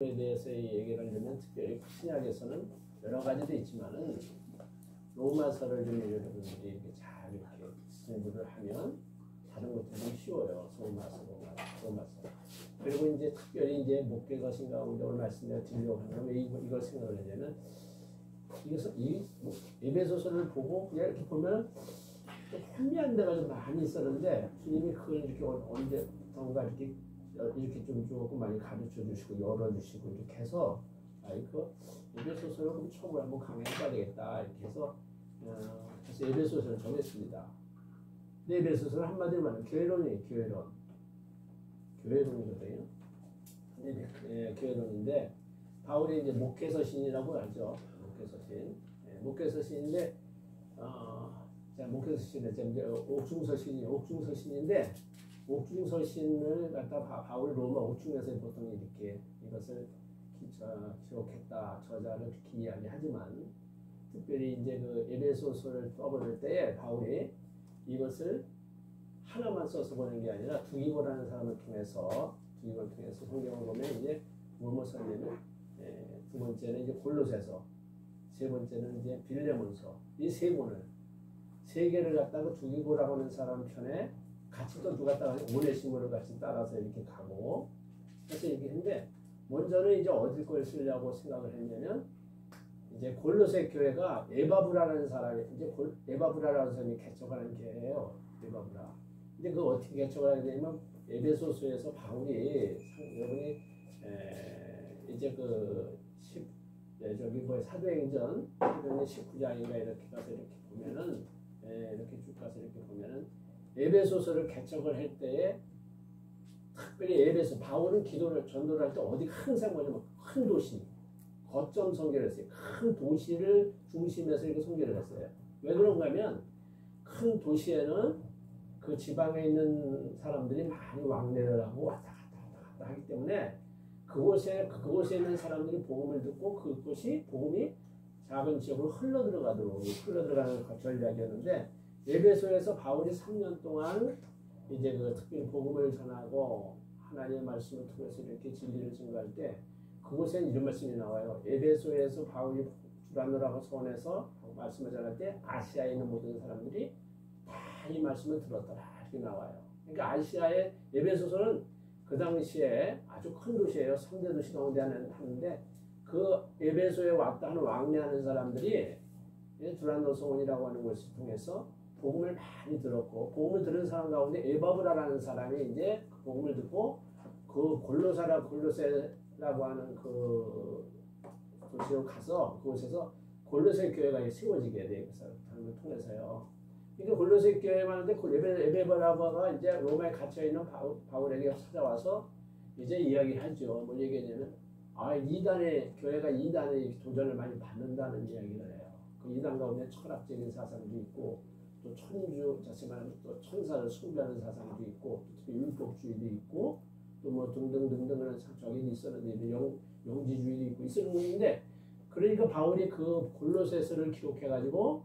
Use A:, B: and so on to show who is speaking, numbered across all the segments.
A: 에 대해서 얘기를 하려면 특별히 신약에서는 여러 가지도 있지만은 로마서를 좀 여러분들이 잘 이렇게 공부를 하면 다른 것도 좀 쉬워요. 로마서. 그리고 이제 특별히 이제 목회 것인 가운데 오늘 말씀 내가 드리려고 하면 왜 이걸 생각을 하냐면 이 에베소서를 보고 그냥 이렇게 보면 좀 혼미한 데가 좀 많이 있었는데 주님이 그걸 이렇게 언제던가 이렇게 좀 조금 많이 가르쳐 주시고 열어주시고 이렇게 해서 그 에베소서를 그럼 처음으로 한번 강의해봐야 되겠다 이렇게 해서 그래서 에베소서를 정했습니다. 근데 에베소서는 한마디로 말하면 교회론이거든요. 교회론인데 바울이 이제 목회서신이라고 하죠. 목회서신인데 목회서신인데 옥중서신인데 옥중서신을 갖다 바울 로마 옥중에서 보통 이렇게 이것을 기록했다 저자를 이렇게 이야기하지만 특별히 이제 그 에베소서를 써볼 때에 바울이 이것을 하나만 써서 보는 게 아니라 두기고라는 사람을 통해서 성경을 보면 이제 뭐뭐 썼냐면 두 번째는 이제 골로새서, 세 번째는 이제 빌레몬서 이 세 권을 세 개를 갖다가 두기고라고 하는 사람 편에 같이 또 누가 따라 오네시모를 같이 따라서 이렇게 가고 그래서 이렇게 했는데 먼저는 이제 어딜 걸 쓰려고 생각을 했냐면 이제 골로새 교회가 에바브라라는 사람이 개척하는 교회예요. 에바브라. 근데 그 어떻게 개척을 하게 되냐면 에베소서에서 바울이 여러분이 이제 사도행전 19장인가 이렇게 가서 이렇게 보면은 이렇게 쭉 가서 이렇게 보면은 에베소서를 개척을 할 때에 특별히 바울은 전도를 할 때 어디 항상 뭐냐면 큰 도시 거점 선교를 했어요. 큰 도시를 중심에서 이렇게 선교를 했어요. 왜 그런가 하면 큰 도시에는 그 지방에 있는 사람들이 많이 왕래를 하고 왔다 갔다 하기 때문에 그곳에 있는 사람들이 복음을 듣고 그것이 복음이 작은 지역으로 흘러들어가는 전략이었는데 에베소에서 바울이 3년 동안 이제 특별히 복음을 전하고 하나님의 말씀을 통해서 이렇게 진리를 증거할 때 그곳에는 이런 말씀이 나와요. 에베소에서 바울이 주라노라고 서원해서 말씀을 전할 때 아시아에 있는 모든 사람들이 다 이 말씀을 들었더라 이렇게 나와요. 그러니까 아시아의 에베소서는 그 당시에 아주 큰 도시예요. 3대 도시 가운데 하는데 그 에베소에 왔다 하는 왕래하는 사람들이 두란노 서원이라고 하는 것을 통해서 복음을 많이 들었고 복음을 들은 사람 가운데 에바브라라는 사람이 이제 그 복음을 듣고 그 골로새라고 하는 그 도시로 가서 그곳에서 골로새 교회가 세워지게 돼요. 그 사람을 통해서요. 그러니까 골로새 교회만 하는데 에베브라가 이제 로마에 갇혀 있는 바울에게 찾아와서 이제 이야기하죠. 뭐 얘기하냐면 교회가 이단의 도전을 많이 받는다는 이야기를 해요. 그 이단 가운데 철학적인 사상도 있고 또 또 천사를 숭배하는 사상도 있고 또 율법주의도 있고 또 뭐 등등등등하는 적이 있었는데 영지주의도 있고 있었는데 그러니까 바울이 그 골로새서를 기록해서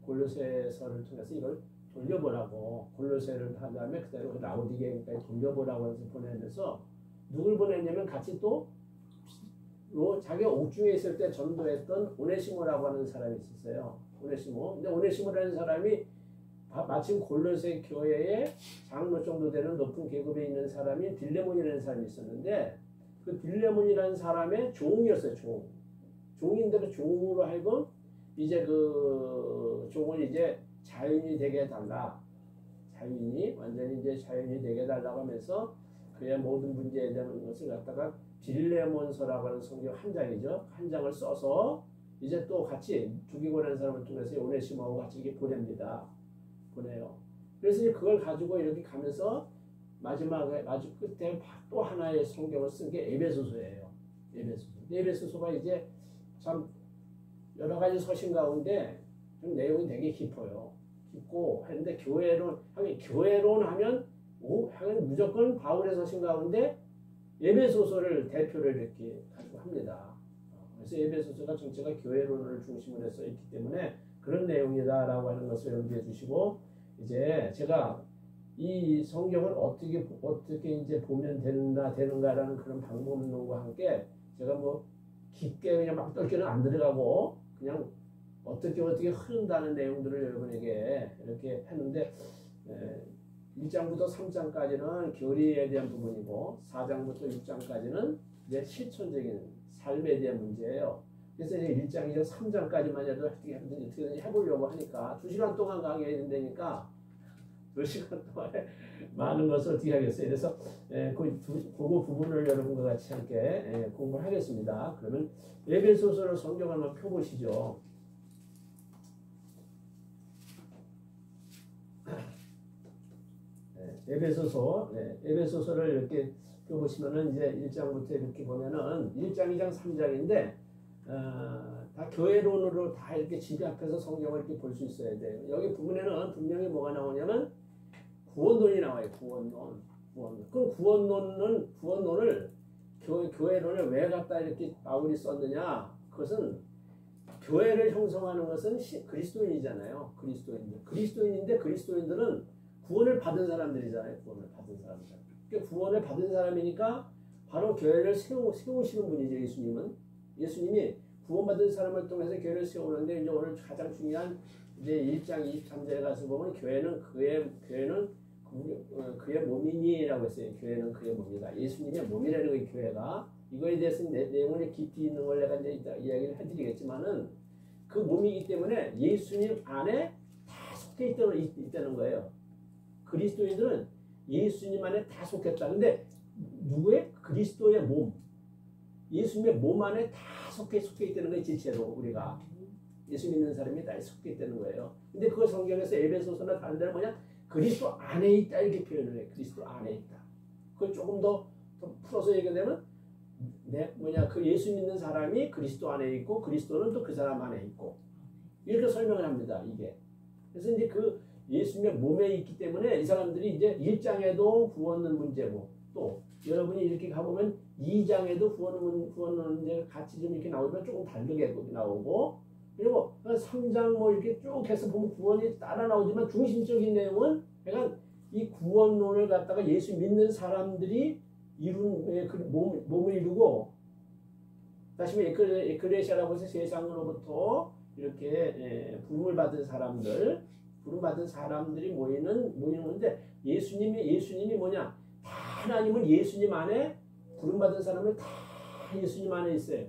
A: 골로새서를 통해서 이걸 돌려보라고 골로새를 한 다음에 그대로 라오디게까지 돌려보라고 해서 보내면서 누굴 보냈냐면 같이 또 자기가 옥중에 있을 때 전도했던 오네시모라고 하는 사람이 있었어요. 오네시모. 근데 오네시모라는 사람이 마침 골로새 교회의 장로 정도 되는 높은 계급에 있는 사람이 빌레몬이라는 사람이 있었는데 그 빌레몬이라는 사람의 종이었어요. 종인데 그 종으로 하여금 이제 그 종을 이제 자유인이 되게 해달라. 완전히 이제 자유인이 되게 해달라고 하면서 그의 모든 문제에 대한 것을 갖다가 빌레몬서라고 하는 성경 한 장이죠. 한 장을 써서 이제 또 같이 두기고라는 사람을 통해서 오네시모하고 같이 이렇게 보내요. 그래서 이제 그걸 가지고 이렇게 가면서 마주 끝에 또 하나의 성경을 쓴 게 에베소서예요. 에베소서가 이제 참 여러 가지 서신 가운데 좀 내용이 되게 깊고 했는데 교회론 하면 무조건 바울의 서신 가운데 에베소서를 대표를 이렇게 가지고 합니다. 그래서 에베소서가 전체가 교회론을 중심으로 해서 있기 때문에 그런 내용이다라고 하는 것을 염두해 주시고 이제 제가 이 성경을 어떻게 이제 보면 되는가라는 그런 방법론과 함께 제가 뭐 깊게 그냥 막 떨기는 안 들어가고 그냥 어떻게 흐른다는 내용들을 여러분에게 이렇게 했는데 1장부터 3장까지는 교리에 대한 부분이고 4장부터 6장까지는 이제 실천적인 삶에 대한 문제예요. 그래서 이제 1장, 2장, 3장까지만 해도 어떻게든지 해보려고 하니까 2시간 동안 강의해야 된다니까 2시간 동안에 많은 것을 어떻게 하겠어요. 그래서 그 부분을 여러분과 같이 함께 공부를 하겠습니다. 그러면 에베소서를 성경을 한번 펴보시죠. 에베소서를 이렇게 펴보시면은 이제 1장부터 이렇게 보면은 1장, 2장, 3장인데 다 교회론으로 다 이렇게 집약해서 성경을 이렇게 볼 수 있어야 돼요. 여기 부분에는 분명히 뭐가 나오냐면 구원론이 나와요. 구원론. 그럼 구원론을 교회론을 왜 갖다 이렇게 바울이 썼느냐? 그것은 교회를 형성하는 것은 그리스도인이잖아요. 그리스도인인데 그리스도인들은 구원을 받은 사람들이잖아요. 구원을 받은 사람들. 그러니까 구원을 받은 사람이니까 바로 교회를 세우시는 분이죠. 예수님이 구원받은 사람을 통해서 교회를 세우는데 이제 오늘 가장 중요한 이제 1장 23절에 가서 보면 교회는 그의 몸이니라고 했어요. 교회는 그의 몸이다. 예수님의 몸이라는 거예요. 교회가. 이거에 대해서 내용이 깊이 있는 걸 내가 이제 이야기를 해드리겠지만은 그 몸이기 때문에 예수님 안에 다 속해 있다는 거예요. 그리스도인들은 예수님 안에 다 속했다. 근데 누구의? 그리스도의 몸. 예수님의 몸 안에 다 속해 있다는 거예요. 지체로 우리가. 예수 믿는 사람이 다 속해 있다는 거예요. 근데 그거 성경에서 에베소서나 다른 데는 뭐냐? 그리스도 안에 있다 이렇게 표현을 해요. 그리스도 안에 있다. 그걸 조금 더 풀어서 얘기하면 그 예수 믿는 사람이 그리스도 안에 있고 그리스도는 또 그 사람 안에 있고 이렇게 설명을 합니다. 이게. 그래서 이제 그 예수님의 몸에 있기 때문에 이 사람들이 이제 1장에도 구원은 문제고 또 여러분이 이렇게 가보면 2장에도 구원은 문제가 같이 좀 이렇게 나오면 조금 다르게 나오고 그리고 3장 뭐 이렇게 쭉 해서 보면 구원이 따라 나오지만 중심적인 내용은 그러니까 이 구원론을 갖다가 예수 믿는 사람들이 이룬 그 몸을 이루고 다시 에클레시아라고 해서 세상으로부터 이렇게 부름을 받은 사람들이 모이는데 예수님이 뭐냐? 다 하나님은 예수님 안에 부름받은 사람을 다 예수님 안에 있어요.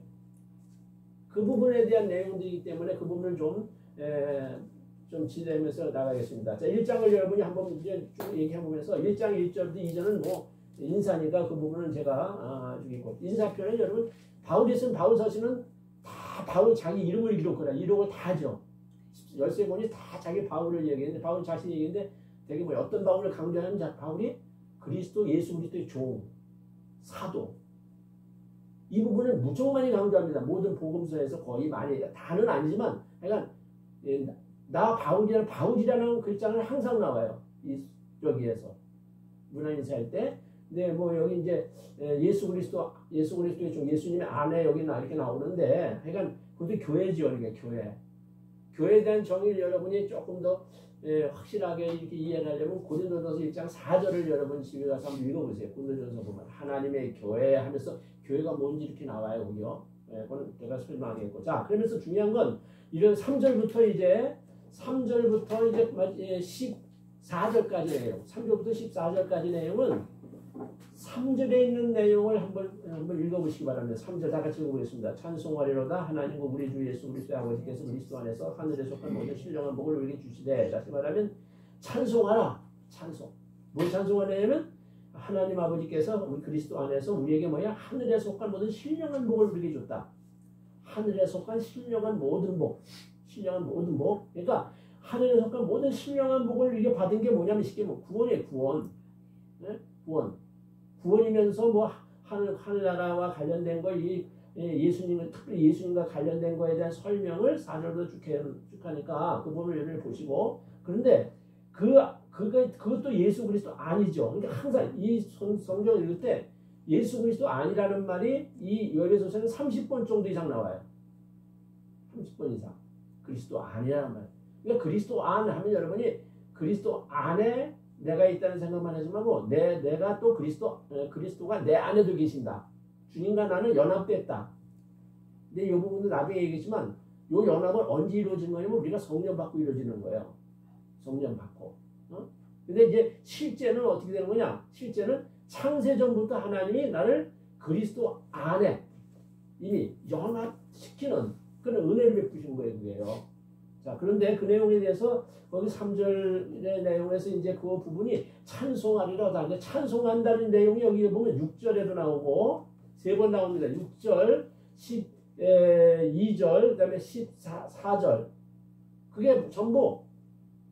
A: 그 부분에 대한 내용들이기 때문에 그 부분을 좀 지내면서 나가겠습니다. 자, 1장을 여러분이 한번 이제 쭉 얘기해보면서 1장 1절부터 2절은 뭐 인사니까 그 부분은 제가 주겠고 인사표는 여러분 바울이 쓴 바울 서신은 다 바울 자기 이름을 기록을 다 하죠. 13권이 다 자기 바울을 얘기했는데 바울 자신이 얘기했는데 되게 뭐 어떤 바울을 강조하냐면 바울이 예수 그리스도의 종, 사도 이 부분을 무척 많이 강조합니다. 모든 복음서에서 거의 많이 다는 아니지만 그러니까 나 바울이라는 글자는 항상 나와요. 여기에서 문화 인사할 때. 네, 뭐 여기 이제 예수 그리스도의 종, 예수님의 안에 여기 이렇게 나오는데 그러니까 그것도 교회죠. 이게 교회에 대한 정의를 여러분이 조금 더 확실하게 이렇게 이해를 하려면 고린도전서 1장 4절을 여러분 집에 가서 한번 읽어보세요. 고린도전서 보면 하나님의 교회 하면서 교회가 뭔지 이렇게 나와요. 그죠? 그건 제가 설명하겠고. 자, 그러면서 중요한 건 이런 3절부터 이제 14절까지 내용, 3절부터 14절까지 내용은 3절에 있는 내용을 한번 읽어보시기 바랍니다. 3절 다 같이 읽어보겠습니다. 찬송하리로다 하나님과 우리 주 예수 그리스도의 아버지께서 그리스도 안에서 하늘에 속한 모든 신령한 복을 우리에게 주시되 다시 말하면 찬송하라. 뭘 찬송하냐면 하나님 아버지께서 우리 그리스도 안에서 우리에게 하늘에 속한 모든 신령한 복을 우리에게 줬다. 하늘에 속한 신령한 모든 복. 그러니까 하늘에 속한 모든 신령한 복을 우리가 받은 게 뭐냐면 쉽게 구원이에요. 구원. 네? 구원이면서 뭐 하늘나라와 관련된 거 특별히 예수님과 관련된 거에 대한 설명을 4절로 쭉 하니까 그 부분을 여러분이 보시고 그런데 그것도 예수 그리스도 아니죠. 그러니까 항상 이 성경을 읽을 때 예수 그리스도 아니라는 말이 이 에베소서는 30번 정도 이상 나와요. 30번 이상. 그리스도 아니라는 말. 그러니까 그리스도 안 하면 여러분이 그리스도 안에 내가 있다는 생각만 하지 말고 내가 또 그리스도가 내 안에도 계신다. 주님과 나는 연합됐다. 근데 이 부분도 나중에 얘기했지만 이 연합은 언제 이루어지는 거냐면 우리가 성령 받고 이루어지는 거예요. 성령 받고. 근데 이제 실제는 어떻게 되는 거냐? 실제는 창세전부터 하나님이 나를 그리스도 안에 이미 연합시키는 그런 은혜를 베푸신 거예요. 그게요. 자, 그런데 그 내용에 대해서 거기 3절의 내용에서 이제 그 부분이 찬송하리라 하는데 찬송한다는 내용이 여기 보면 6절에도 나오고 3번 나옵니다. 6절, 12절, 그 다음에 14절. 그게 전부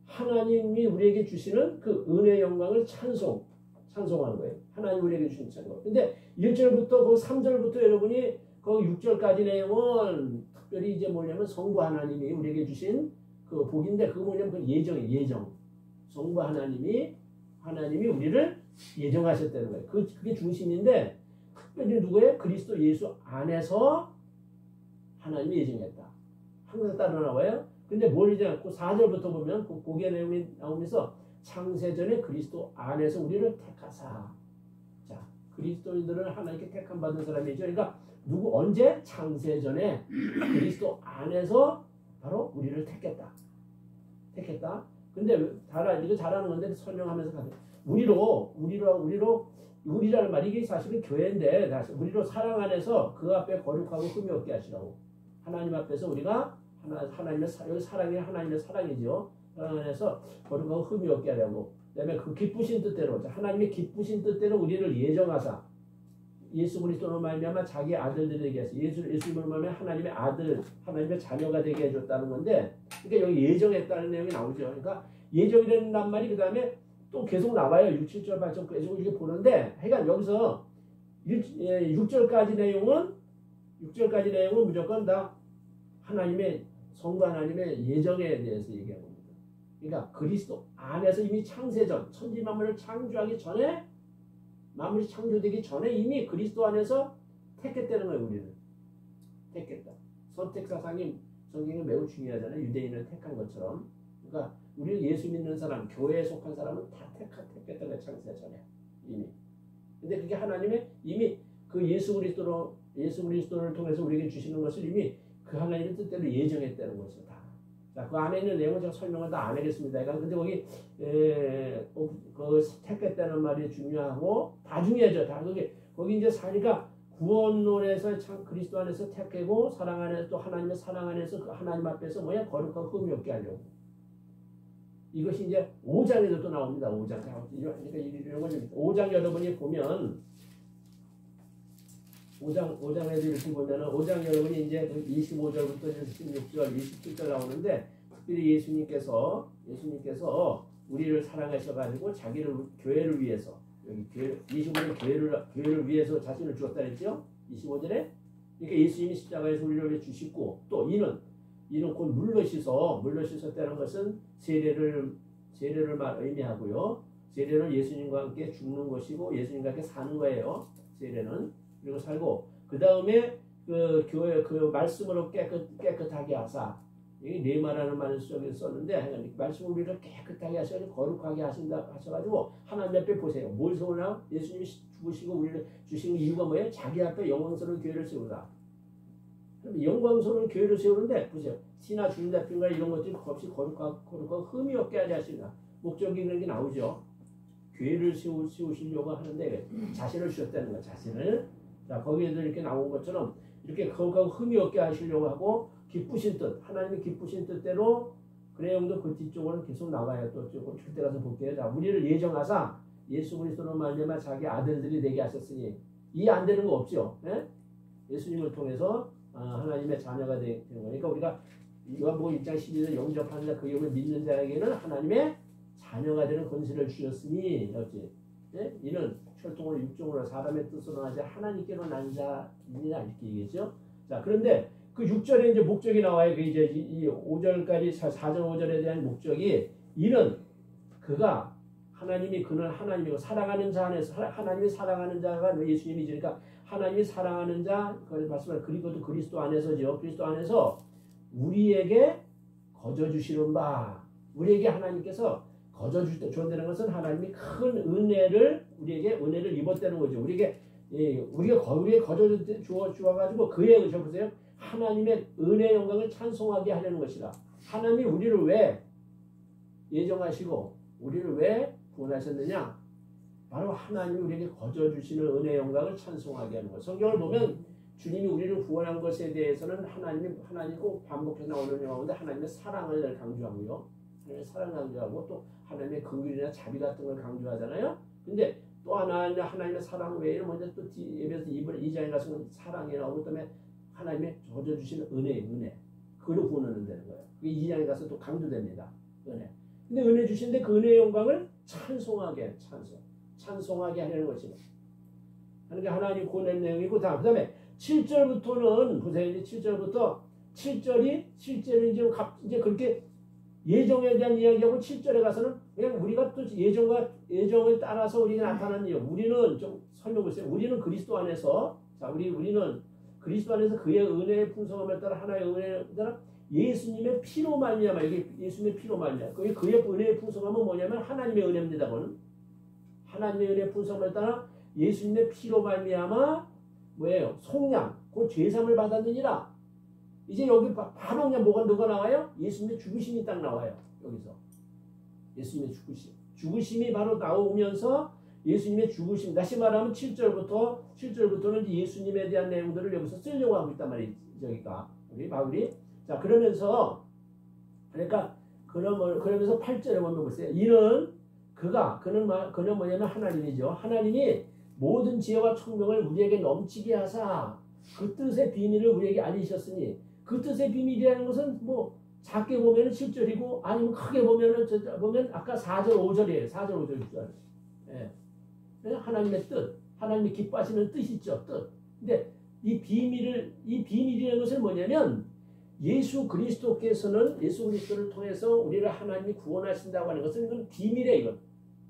A: 하나님이 우리에게 주시는 그 은혜의 영광을 찬송하는 거예요. 하나님 우리에게 주신 찬송. 근데 1절부터 그 3절부터 여러분이 그 6절까지 내용은 특별히 이제 뭐냐면 성부 하나님이 우리에게 주신 그 복인데 그거 뭐냐면 그 예정. 성부 하나님이 우리를 예정하셨다는 거예요. 그게 중심인데 특별히 누구예요? 그리스도 예수 안에서 하나님이 예정했다. 항상 따로 나와요. 근데 뭘 이제 않고 4절부터 보면 그 고개 내용이 나오면서 창세전에 그리스도 안에서 우리를 택하사. 자, 그리스도인들은 하나님께 택함 받은 사람이죠. 그러니까 언제? 창세전에 그리스도 안에서 바로 우리를 택했다. 근데 이거 잘하는 건데 설명하면서 가세요. 우리라는 말이 이게 사실은 교회인데 우리로 사랑 안에서 그 앞에 거룩하고 흠이 없게 하시라고. 하나님 앞에서 우리가 하나님의 사랑이 하나님의 사랑이죠. 사랑 안에서 거룩하고 흠이 없게 하려고. 그다음에 그 기쁘신 뜻대로 하나님의 기쁘신 뜻대로 우리를 예정하사 예수 그리스도로 말미암아 자기 아들들이 되게 해서 예수님으로 말미암아 하나님의 아들, 하나님의 자녀가 되게 해줬다는 건데, 그러니까 여기 예정했다는 내용이 나오죠. 그러니까 예정이라는 말이 그 다음에 또 계속 나와요. 6, 7절, 8절 계속 이렇게 보는데, 그러니까 여기서 6절까지 내용은 무조건 다 하나님의 성부 하나님의 예정에 대해서 얘기하는 겁니다. 그러니까 그리스도 안에서 이미 창세전 천지 만물을 창조하기 전에 만물이 창조되기 전에 이미 그리스도 안에서 택했다는 거예요. 우리는 택했다. 선택 사상이 성경에 매우 중요하잖아요. 유대인을 택한 것처럼. 그러니까 우리 예수 믿는 사람, 교회에 속한 사람은 다 택했다는 거예요. 창세 전에 이미. 근데 그게 하나님의 이미 그 예수 그리스도를 통해서 우리에게 주시는 것을 이미 그 하나님의 뜻대로 예정했다는 것이다. 자, 그 안에 있는 내용을 제가 설명을 다 안 하겠습니다. 그러니까 근데 거기 그 택했다는 말이 중요하고 다 중요하죠. 다 거기 이제 사니까 구원론에서 참 그리스도 안에서 택하고 사랑 안에서 또 하나님의 사랑 안에서 그 하나님 앞에서 뭐야 거룩하고 흠이 없게 하려고. 이것이 이제 5장에도 또 나옵니다. 5장. 그러니까 이런 걸 5장 여러분이 보면 5장에도 이렇게 보면은 5장 여러분이 이제 25절부터 16절, 27절 나오는데 특별히 예수님께서 우리를 사랑하셔가지고 자기를 교회를 위해서 여기 25절 교회를 위해서 자신을 주었다 했죠. 25절에 그러니까 예수님이 십자가에서 우리를 위해 주시고 또 이는 곧 물로 씻었다는 것은 세례를 의미하고요. 세례는 예수님과 함께 죽는 것이고 예수님과 함께 사는 거예요. 세례는. 그리고 살고 그 다음에 그 교회 그 말씀으로 깨끗하게 하사 이 네마라는 말을 썼는데 말씀을 우리를 깨끗하게 하셔서 거룩하게 하셔가지고 하나님 앞에 보세요. 뭘 세우나? 예수님이 죽으시고 우리를 주시는 이유가 뭐예요? 자기 앞에 영광스러운 교회를 세우다. 영광스러운 교회를 세우는데 보세요. 티나 주인답힘과 이런 것들이 없이 거룩하고 흠이 없게 하지 하시나 목적이 그런 게 나오죠. 교회를 세우시려고 하는데 자신을 주셨다는 거예요. 자신을. 자, 거기에도 이렇게 나온 것처럼 이렇게 거룩하고 흠이 없게 하시려고 하고 기쁘신 뜻, 하나님의 기쁘신 뜻대로 그 내용도 그 뒤쪽으로 계속 나와요. 또 조금 줄 때 가서 볼게요. 자, 우리를 예정하사 예수 그리스도로 말미암아 자기 아들들이 되게 하셨으니 이해 안 되는 거 없죠? 예? 예수님을 통해서 하나님의 자녀가 되는 거니까 우리가 요한복음 1장 12절 영접하는 그 이름을 믿는 자에게는 하나님의 자녀가 되는 권세를 주셨으니 어찌 예? 이는 혈통으로 육종으로 사람의 뜻으로 하지 하나님께로 난 자이니라 이렇게 얘기했죠. 자, 그런데 그 6절에 이제 목적이 나와요. 그 이제 이 5절까지 4절 5절에 대한 목적이 이는 그가 그는 하나님이고 사랑하는 자 안에서 하나님이 사랑하는 자가 예수님이니까 하나님이 사랑하는 자 그걸 말씀을 그리고도 그리스도 안에서죠. 그리스도 안에서 우리에게 거저 주시는 바 우리에게 하나님께서 거저 주었다는 것은 하나님이 큰 은혜를 우리에게 은혜를 입었다는 거죠. 우리가 거저 주어가지고 그의 의죠 보세요. 하나님의 은혜 영광을 찬송하게 하려는 것이라. 하나님이 우리를 왜 예정하시고 우리를 왜 구원하셨느냐? 바로 하나님이 우리에게 거저 주시는 은혜 영광을 찬송하게 하는 것. 성경을 보면 주님이 우리를 구원한 것에 대해서는 하나님이 꼭 반복해서 나오는 영화인데 하나님의 사랑을 강조하고요. 하나님의 사랑을 강조하고 또 하나님의 긍휼이나 자비 같은 걸 강조하잖아요. 근데 또 하나님의 사랑 외에는 먼저 또 예배에서 2장에 가서 사랑이 나오고 그다음에 하나님의 거저 주시는 은혜. 그걸로 구원하는 되는 거예요. 그게 2장에 가서 또 강조됩니다. 은혜. 근데 은혜 주신데 그 은혜의 영광을 찬송하게 하려는 것이죠. 그러니까 하나님 구원의 내용이고 그 다음에 7절부터는 보세요. 7절이 실제로 이제 그렇게 예정에 대한 이야기하고 7절에 가서는 그냥 우리가 또 예정을 따라서 우리가 나타나는 이유. 우리는 좀 설명해보세요. 우리는 그리스도 안에서 우리는 그리스도 안에서 그의 은혜의 풍성함을 따라 하나의 은혜를 따라 예수님의 피로 말미암아 이게 예수님의 피로 말미암아 그의 은혜의 풍성함은 뭐냐면 하나님의 은혜입니다. 그거는 하나님의 은혜의 풍성함을 따라 예수님의 피로 말미암아 뭐예요? 속량, 그 죄사함을 받았느니라. 이제 여기 바로 그냥 누가 나와요? 예수님의 죽으심이 딱 나와요. 여기서 예수님의 죽으심이 바로 나오면서 예수님의 죽으심. 다시 말하면 7절부터는 예수님에 대한 내용들을 여기서 쓰려고 하고 있단 말이에요. 저기가 우리 바울이. 자 그러면서 8절에 보면 보세요. 그는 뭐냐면 하나님이죠. 하나님이 모든 지혜와 총명을 우리에게 넘치게 하사 그 뜻의 비밀을 우리에게 알리셨으니 그 뜻의 비밀이라는 것은 뭐 작게 보면 7절이고 아니면 크게 보면 아까 4절 5절이에요. 4절 5절 6절. 예. 하나님의 뜻, 하나님이 기뻐하시는 뜻이 있죠. 뜻. 근데 이 비밀이라는 것은 뭐냐면 예수 그리스도를 통해서 우리를 하나님이 구원하신다고 하는 것은 이건 비밀이에요. 이건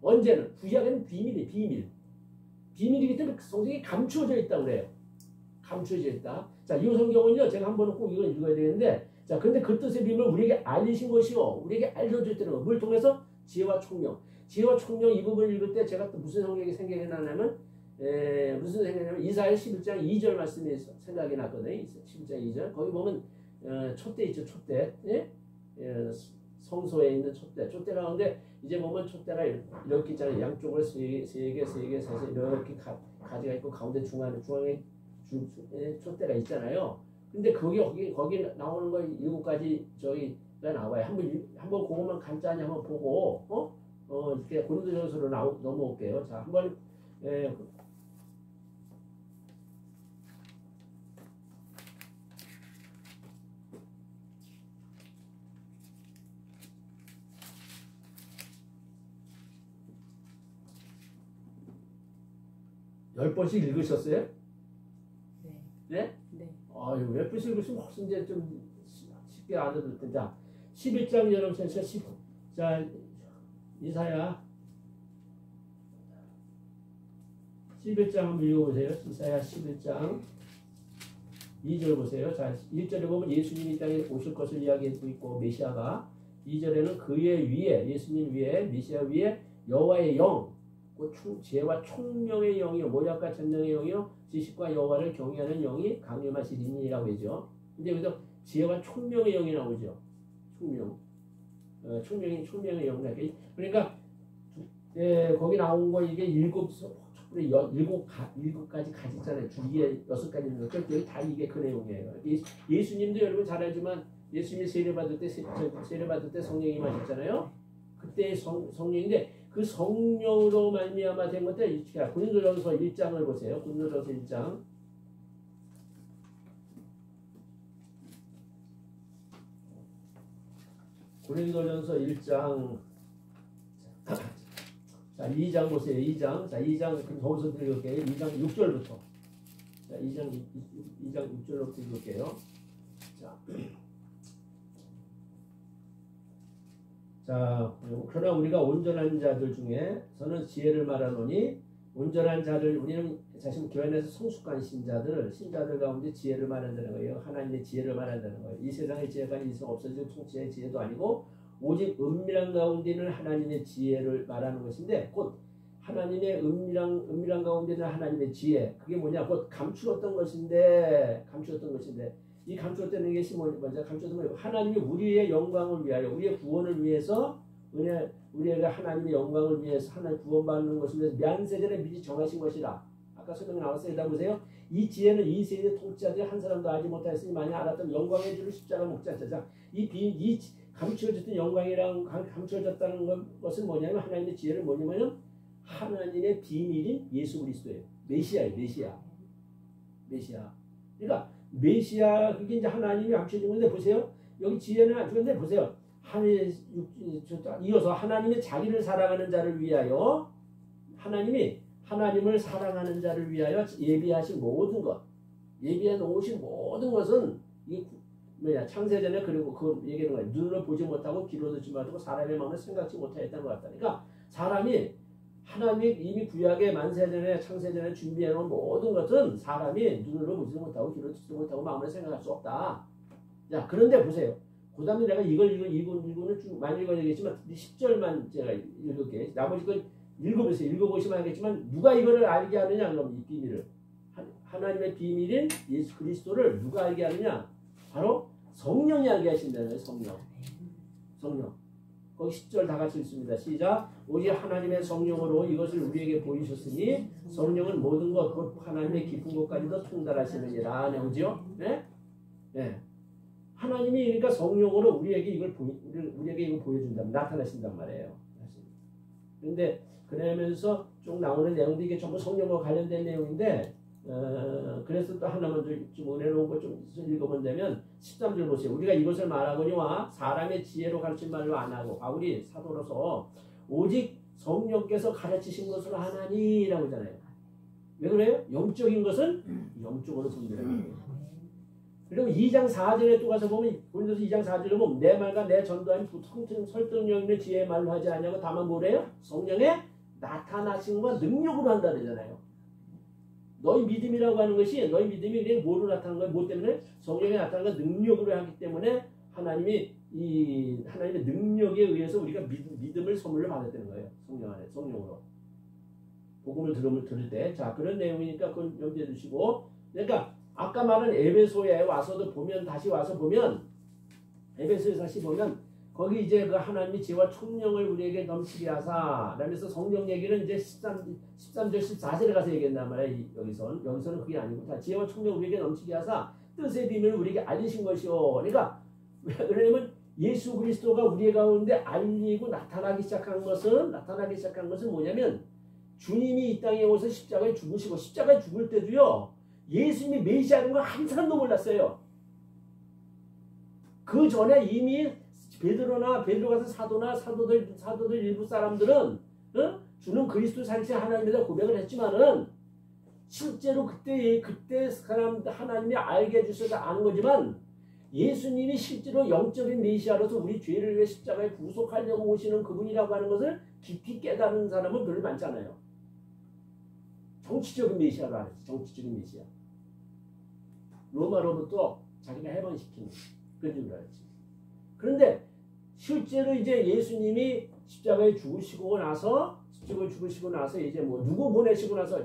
A: 언제는 구약에는 비밀이기 때문에 성경이 감추어져 있다고 그래요. 감추어져 있다. 자, 이 성경은요, 제가 한번 꼭 이걸 읽어야 되는데, 자, 근데 그 뜻의 비밀을 우리에게 알리신 것이요, 우리에게 알려줬다는 거. 뭘 통해서? 지혜와 총명. 이 부분을 읽을 때 제가 또 무슨 성경이 생각이 나냐면, 이사야 11장 2절 말씀이 생각이 났거든요. 11장 2절. 거기 보면 촛대 있죠, 촛대. 예? 성소에 있는 촛대. 촛대 가운데 이제 보면 촛대가 이렇게 있잖아요. 양쪽으로 세 개 서서 이렇게 가지가 있고 가운데 중앙에 촛대가 있잖아요. 근데 거기 나오는 거 7가지 저기가 나와요. 한번 그것만 간단히 한번 보고 이렇게 고린도전서로 넘어올게요. 자, 한번 열 번씩 읽으셨어요? 네? 네? 아유, 몇 번씩 읽으시면 훨씬 이제 좀 쉽게 알아들 텐데. 자, 11장 여러분, 자, 이사야 11장 한번 읽어보세요. 이사야 11장 2절 보세요. 자, 1절에 보면 예수님이 이 땅에 오실 것을 이야기하고 있고 메시아가 2절에는 그의 위에 예수님 위에 메시아 위에 여호와의 영 지혜와 총명의 영이요 모략과 전능의 영이요 지식과 여호와를 경외하는 영이 강림하시리니라고 하죠. 근데 여기서 지혜와 총명의 영이 나오죠. 총명의 영. 그러니까 거기 나온 거 이게 7가지 가지 있잖아요. 주위에 6가지 있는 거. 여기 다 이게 그 내용이에요. 예수님도 여러분 잘 알지만 예수님이 세례받을 때 성령이 임하셨잖아요. 그때 성령인데 그 성령으로 말미암아 된 것들 고린도전서 1장을 보세요. 고린도전서 1장. 고린도전서 1장. 자, 2장 보세요. 2장. 자, 2장 거기서 읽을게요. 2장 6절부터. 자, 2장 6절부터 읽을게요. 자, 그러나 우리가 온전한 자들 중에서는 지혜를 말하노니 온전한 자들 우리는 자신 교회 안에서 성숙한 신자들 가운데 지혜를 말한다는 거예요. 하나님의 지혜를 말한다는 거예요. 이 세상의 지혜가 있어 없어질 통치의 지혜도 아니고 오직 은밀한 가운데는 하나님의 지혜를 말하는 것인데 곧 하나님의 은밀한 가운데는 하나님의 지혜 그게 뭐냐 곧 감추었던 것인데 이 감추었다는 것이 먼저 감추었던 거예요. 하나님이 우리의 영광을 위하여 우리의 구원을 위해서 우리가 하나님의 영광을 위해서 하나님 구원받는 것을 위해서 면세전에 미리 정하신 것이라. 아까 설명 나왔어요. 여기다 보세요. 이 지혜는 이 세대 통치자들이 한 사람도 알지 못하였으니 만약 알았던 영광의 주를 십자가 목자. 이 감추어졌던 영광이랑 감추어졌다는 것은 뭐냐면 하나님의 지혜를 뭐냐면 하나님의 비밀인 예수 그리스도예요. 메시아. 그러니까 메시아 그게 이제 하나님이 감춰진 건데 보세요. 여기 지혜는 안 주는데 보세요. 이어서 하나님의 자기를 사랑하는 자를 위하여 하나님을 사랑하는 자를 위하여 예비하신 모든 것 예비해 놓으신 모든 것은 이 창세전에 그리고 그 얘기하는 거예요. 눈으로 보지 못하고 귀로 듣지 못하고 사람의 마음을 생각지 못하였다는 것 같다. 그러니까 사람이 하나님이 이미 구약의 만세전에 창세전에 준비해 놓은 모든 것은 사람이 눈으로 보지도 못하고 귀로 듣지도 못하고 마음으로 생각할 수 없다. 자, 그런데 보세요. 그 다음에 내가 이걸 읽고는 쭉 많이 읽어야 되겠지만 10절만 제가 읽을게요. 나머지 걸 읽어보시면 알겠지만 누가 이거를 알게 하느냐 그럼 이 비밀을 하나님의 비밀인 예수 그리스도를 누가 알게 하느냐 바로 성령이 알게 하신다는 거예요. 성령 거기 10절 다 같이 읽습니다. 시작. 오직 하나님의 성령으로 이것을 우리에게 보이셨으니 성령은 모든 것 곧 하나님의 깊은 것까지도 통달하시느니라. 나오죠? 네? 네. 하나님이 그러니까 성령으로 우리에게 이걸 보여준다. 나타나신단 말이에요. 그런데 그러면서 쭉 나오는 내용도 이게 전부 성령과 관련된 내용인데 그래서 또 하나만 좀 은혜 놓은 거 좀 읽어본다면 13절 보세요. 우리가 이것을 말하거니와 사람의 지혜로 가르친 말로 안 하고 바울이 사도로서 오직 성령께서 가르치신 것으로 하나니라고 하잖아요. 왜 그래요? 영적인 것은 영적으로 분별하는 거예요. 그리고 2장 4절에 또 가서 보면 고린도서 2장 4절에 보면 내 말과 내 전도하는 설득력 있는 지혜의 말로 하지 않냐고 다만 뭐래요? 성령의 나타나심과 능력으로 한다 그러잖아요. 너희 믿음이라고 하는 것이 너희 믿음이 그냥 뭐로 나타나는 거예요? 뭐 때문에? 성령이 나타나는 건 능력으로 하기 때문에 하나님의 능력에 의해서 우리가 믿음을 선물로 받았다는 거예요. 성령 안에 성령으로 복음을 들을 때. 자, 그런 내용이니까 그건 염두에 두시고. 그러니까 아까 말한 에베소에 와서도 보면 다시 와서 보면 에베소에 다시 보면 거기 이제 그 하나님이 지혜와 총명을 우리에게 넘치게 하사 라면서 성령 얘기는 이제 13절 14절에 가서 얘기한단 말이에요. 여기서는 그게 아니고 다 지혜와 총명 우리에게 넘치게 하사 뜻의 비밀을 우리에게 알리신 것이요. 그러니까 왜냐면 예수 그리스도가 우리 가운데 알리고 나타나기 시작한 것은 뭐냐면 주님이 이 땅에 오셔서 십자가에 죽으시고 십자가에 죽을 때도요. 예수님이 메시아라는 걸 한 사람도 몰랐어요. 그 전에 이미 베드로 같은 사도들 일부 사람들은 주는 그리스도 살리신 하나님이다 고백을 했지만은 실제로 그때 사람 하나님이 알게 해주셔서 아는 거지만 예수님이 실제로 영적인 메시아로서 우리 죄를 위해 십자가에 구속하려고 오시는 그분이라고 하는 것을 깊이 깨달은 사람은 별로 많지 않아요. 정치적인 메시아로 알았지. 정치적인 메시아. 로마로부터 자기가 해방시키는 그런 줄 알았지. 그런데 실제로 이제 예수님이 십자가에 죽으시고 나서 이제 뭐 누구 보내시고 나서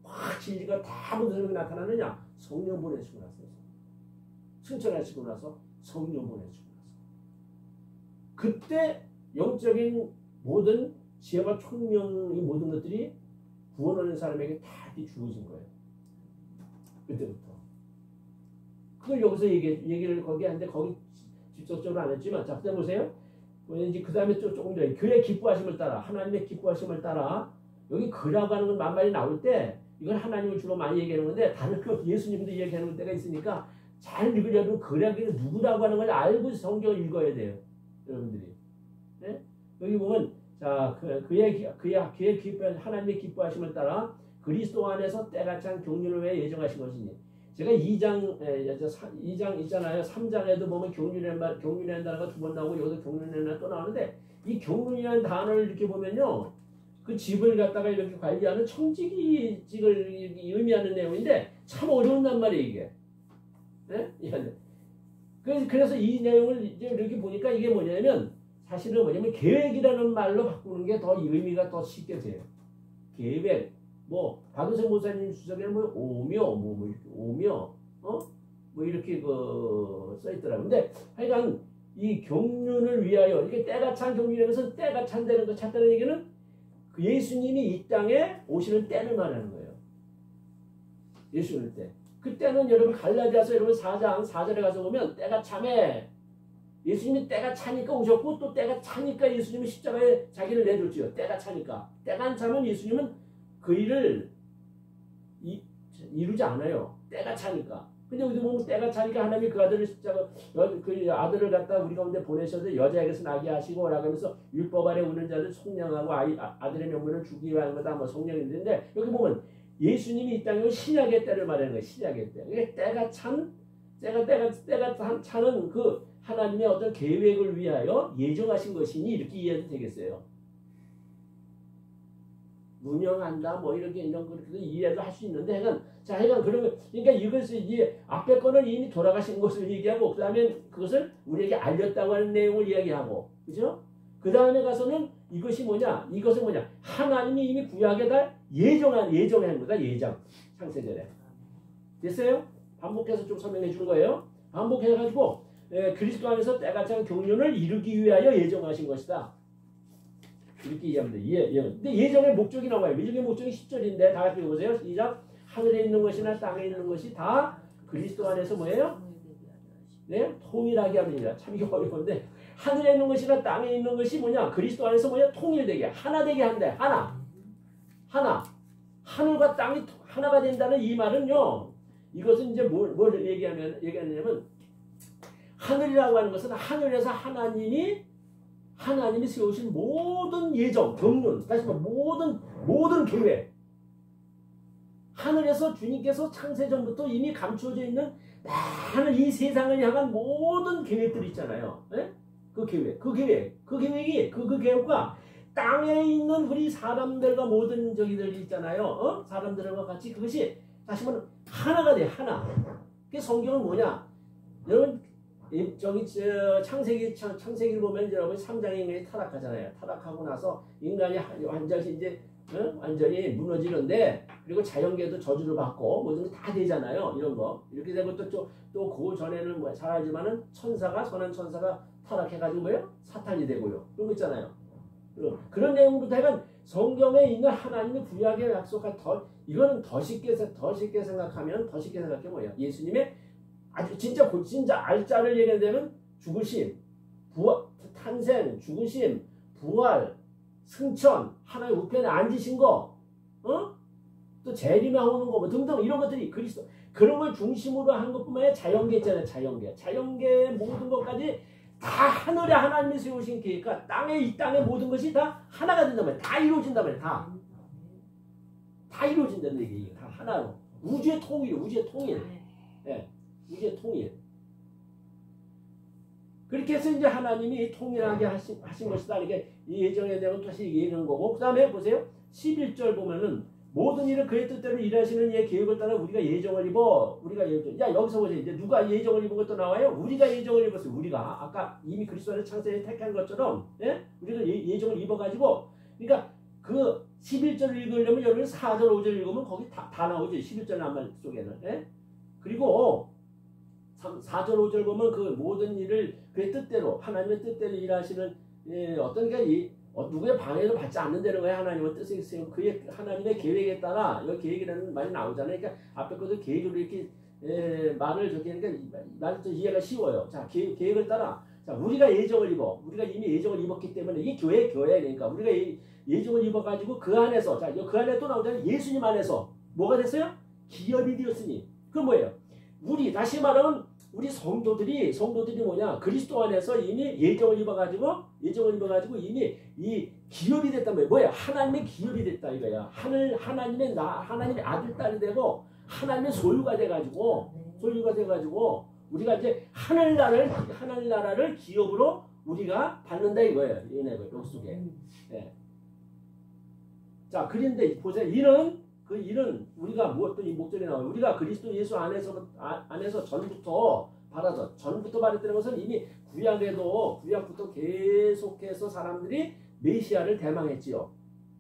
A: 확 진리가 다 무슨 나타나느냐? 성령 보내시고 나서 승천하시고 나서 성령 보내시고 나서 그때 영적인 모든 지혜와 총명의 모든 것들이 구원하는 사람에게 다 주어진 거예요. 그때부터. 그걸 여기서 얘기를 거기 하는데 거기 직접적으로 안 했지만 자, 그때 보세요. 이제 그 다음에 조금 더 그의 기뻐하심을 따라 하나님의 기뻐하심을 따라 여기 그라고 하는 건 만만히 나올 때 이건 하나님을 주로 많이 얘기하는 건데 다른 거 예수님도 얘기하는 때가 있으니까 잘 읽으려면 그라가 누구라고 하는 걸 알고 성경을 읽어야 돼요. 여러분들이. 네? 여기 보면 자, 그의 하나님의 기뻐하심을 따라 그리스도 안에서 때가 찬 경륜을 왜 예정하신 것이니. 제가 2장 있잖아요. 3장에도 보면 경륜이라는 단어가 두 번 나오고 여기서 경륜이라는 단어가 또 나오는데 이 경륜이라는 단어를 이렇게 보면요. 그 집을 갖다가 이렇게 관리하는 청지기직을 의미하는 내용인데 참 어려운단 말이에요, 이게. 네? 그래서 이 내용을 이제 이렇게 보니까 이게 뭐냐면 사실은 뭐냐면 계획이라는 말로 바꾸는 게 더 의미가 더 쉽게 돼요. 계획. 뭐 박은성 목사님 주석에는 뭐 오며 뭐 이렇게 오며 뭐 이렇게 그 써있더라고요. 근데 하여간 이 경륜을 위하여 이게 때가 찬 경륜이라는 것은 때가 찬다는 거 찼다는 얘기는 그 예수님이 이 땅에 오시는 때를 말하는 거예요. 예수 올 때. 그때는 여러분 갈라디아서 여러분 4장 4절에 가서 보면 때가 참에 예수님이 때가 차니까 오셨고 또 때가 차니까 예수님이 십자가에 자기를 내줬지요. 때가 차니까. 때가 안 차면 예수님은 그 일을 이루지 않아요. 때가 차니까. 근데 우리도 보면 때가 차니까 하나님이 그 아들을 십자가 그 아들을 갖다 우리 가운데 보내셔서 여자에게서 나게 하시고 라고 하면서 율법 아래 우는 자들 속량하고 아들의 명분을 주기 위한 거다 뭐 성령인데 여기 보면 예수님이 이 땅에 신약의 때를 말하는 거예요. 신약의 때. 이게 때가 차는 그 하나님의 어떤 계획을 위하여 예정하신 것이니 이렇게 이해해도 되겠어요. 운영한다 뭐 이렇게 이런 그렇게 이해도 할 수 있는데 하여간 그러면 그러니까 이것을 이제 앞에 거는 이미 돌아가신 것을 얘기하고 그다음에 그것을 우리에게 알렸다고 하는 내용을 이야기하고 그죠? 그 다음에 가서는 이것이 뭐냐? 이것은 뭐냐? 하나님이 이미 구약에다 예정한 거다. 예정. 창세전에. 됐어요? 반복해서 좀 설명해 준 거예요. 반복해가지고 그리스도 안에서 때가 찬 경륜을 이루기 위하여 예정하신 것이다. 이렇게 이해하면 돼. 근데 예정의 목적이 나와요. 예정의 목적이 10절인데 다 같이 보세요. 시작. 하늘에 있는 것이나 땅에 있는 것이 다 그리스도 안에서 뭐예요? 네? 통일하게 합니다. 참 이거 어려운데 하늘에 있는 것이나 땅에 있는 것이 뭐냐? 그리스도 안에서 뭐냐? 통일되게 하나 되게 한대. 하나. 하늘과 땅이 하나가 된다는 이 말은요. 이것은 이제 뭘 얘기하냐면 하늘이라고 하는 것은 하늘에서 하나님이 세우신 모든 예정, 경륜, 다시 말해 모든 계획. 하늘에서 주님께서 창세전부터 이미 감춰져 있는 많은 이 세상을 향한 모든 계획들이 있잖아요. 네? 그 계획과 땅에 있는 우리 사람들과 모든 저기들이 있잖아요. 사람들과 같이 그것이 다시 말하면 하나가 돼. 하나. 그 성경은 뭐냐? 여러분 저기 창세기를 보면 여러분 3장에 인간이 타락하잖아요. 타락하고 나서 인간이 완전히 이제 완전히 무너지는데 그리고 자연계도 저주를 받고 모든 게 다 되잖아요. 이런 거 이렇게 되고 또 그 전에는 뭐 잘 알지만은 선한 천사가 타락해가지고 뭐예요? 사탄이 되고요. 그런 거 있잖아요. 그런 내용부터 해간 성경에 있는 하나님의 구약의 약속한 이거는 더 쉽게 생각하면 뭐예요? 예수님의 아주 진짜 알짜를 얘기하면 죽으심, 탄생, 죽으심, 부활, 승천, 하나의 우편에 앉으신 거, 또 재림하오는 거, 뭐 등등 이런 것들이 그리스도 그런 걸 중심으로 한 것뿐만 아니라 자연계 있잖아요. 자연계의 모든 것까지 다 하늘에 하나님이 세우신 계획과 이 땅의 모든 것이 다 하나가 된단 말이에요. 다 이루어진단 말이에요. 다 이루어진다는 얘기예요. 다 하나로. 우주의 통일. 네. 우주의 통일. 그렇게 해서 이제 하나님이 통일하게 하신 것이다. 이게 예정에 대한 다시 얘기하는 거고. 그 다음에 보세요. 11절 보면은 모든 일을 그의 뜻대로 일하시는 이의 계획을 따라 우리가 예정을 입어. 여기서 보세요. 이제 누가 예정을 입은 것도 나와요. 우리가 예정을 입었어요. 우리가 아까 이미 그리스도 안에 창세에 택한 것처럼 우리가 예정을 입어가지고 그러니까 그 11절을 읽으려면 여러분 4절 5절 읽으면 거기 다 나오죠. 11절 남말 속에는. 그리고 4절 5절 보면 그 모든 일을 그의 뜻대로 하나님의 뜻대로 일하시는 어떤 게 누구의 방해를 받지 않는다는 거예요. 하나님의 뜻에 있어요. 그의 하나님의 계획에 따라 여기 계획이라는 말이 나오잖아요. 그러니까 앞에 것도 계획으로 이렇게 말을 적으니까 말을 좀 이해가 쉬워요. 자, 계획을 따라 자 우리가 예정을 입어. 우리가 이미 예정을 입었기 때문에 이게 교회 그러니까 우리가 예정을 입어가지고 그 안에서 그 안에 또 나오잖아요. 예수님 안에서 뭐가 됐어요? 기업이 되었으니 그건 뭐예요? 다시 말하면 우리 성도들이 뭐냐? 그리스도 안에서 이미 예정을 입어가지고 이미 이 기업이 됐단 말이에요. 뭐야? 하나님의 기업이 됐다 이거야. 하나님의 아들 딸이 되고 하나님의 소유가 돼가지고 우리가 이제 하늘나라를 기업으로 우리가 받는다 이거예요. 여기 속에. 자, 그런데 보세요. 이는 그 일은 우리가 무엇도 이 목적이 나와요. 우리가 그리스도 예수 안에서 전부터 바랐다는 것은 이미 구약부터 계속해서 사람들이 메시아를 대망했지요.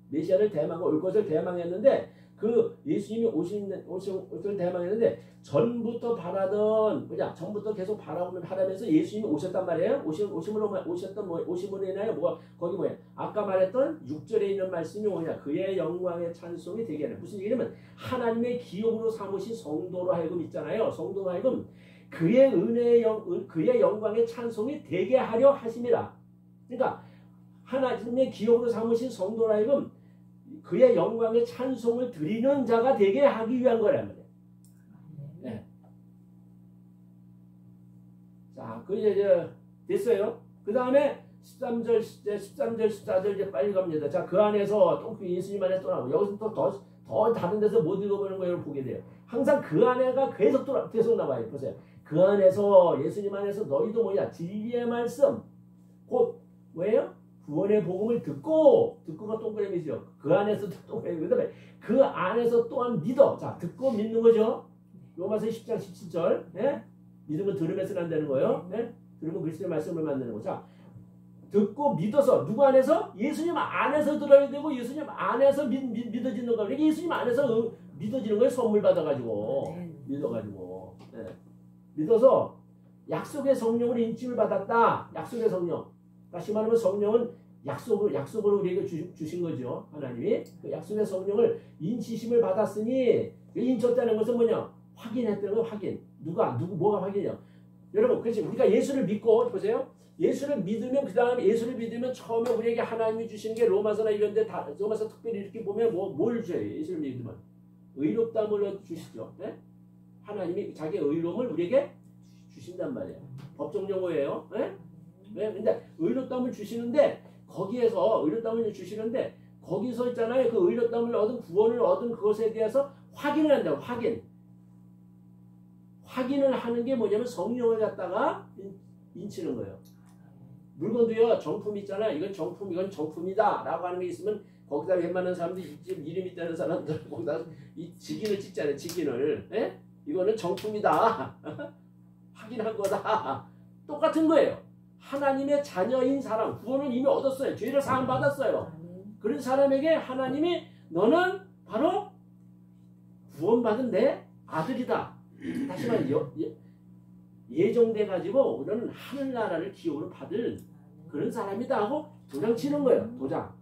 A: 메시아를 대망하고 올 것을 대망했는데 그 예수님이 오실 것을 대망했는데 전부터 계속 바라면서 예수님이 오셨단 말이에요. 오심으로 인하여 거기 아까 말했던 6절에 있는 말씀이 뭐냐? 그의 영광의 찬송이 되게 하는. 무슨 얘기냐면 하나님의 기업으로 삼으신 성도로 하여금 있잖아요. 성도로 하여금 그의 그의 영광의 찬송이 되게 하려 하심이라. 그러니까 하나님의 기업으로 삼으신 성도로 하여금 그의 영광의 찬송을 드리는 자가 되게 하기 위한 거란 말이에요. 네. 자, 그 이제 됐어요. 그 다음에 13절, 14절 이제 빨리 갑니다. 자, 그 안에서 또 예수님 안에 또 나오고 여기서 또 더 다른 데서 못 읽어보는 거예요. 보게 돼요. 항상 그 안에가 계속 나와요. 보세요. 그 안에서 예수님 안에서 너희도 뭐냐? 진리의 말씀 곧 뭐예요? 구원의 복음을 듣고가 동그라미죠. 그 안에서 동그라미. 그다음에 그 안에서 또한 믿어. 자, 듣고 믿는 거죠. 로마서 10장 17절. 예? 믿음은 들으면서 난다는 거예요. 예? 들으면 그리스도의 말씀을 만드는 거. 자, 듣고 믿어서 누구 안에서? 예수님 안에서 들어야 되고 예수님 안에서 믿어지는 거. 그러니까 예수님 안에서 믿어지는 거예요. 선물 받아가지고 믿어가지고. 예. 믿어서 약속의 성령으로 인침을 받았다. 약속의 성령. 다시 말하면 성령은 약속을 우리에게 주신 거죠. 하나님이. 그 약속의 성령을 인치심을 받았으니 인쳤다는 것은 뭐냐? 확인했다는 거 확인. 뭐가 확인이냐? 여러분, 그렇지. 우리가 예수를 믿고 보세요. 예수를 믿으면 그 다음에 예수를 믿으면 처음에 우리에게 하나님이 주시는 게 로마서나 이런데 로마서 특별히 이렇게 보면 뭘 주셔요? 예수를 믿으면 의롭다함을 주시죠. 네? 하나님이 자기의 의로움을 우리에게 주신단 말이에요. 법정 용어예요. 네? 네? 근데 의롭다함을 주시는데 거기서 있잖아요. 그 의롭다함을 얻은 구원을 얻은 그것에 대해서 확인을 한다고. 확인을 하는 게 뭐냐면 성령을 갖다가 인치는 거예요. 물건도요. 정품 있잖아요. 이건 정품이다 라고 하는 게 있으면 거기다 웬만한 사람들이 이름 있다는 사람들 거기다 이 직인을 찍잖아요. 직인을. 예? 이거는 정품이다. 확인한 거다. 똑같은 거예요. 하나님의 자녀인 사람, 구원을 이미 얻었어요. 죄를 사함 받았어요. 그런 사람에게 하나님이 너는 바로 구원받은 내 아들이다. 다시 말해 예정돼 가지고 너는 하늘나라를 기업으로 받을 그런 사람이다 하고 도장 치는 거예요. 도장.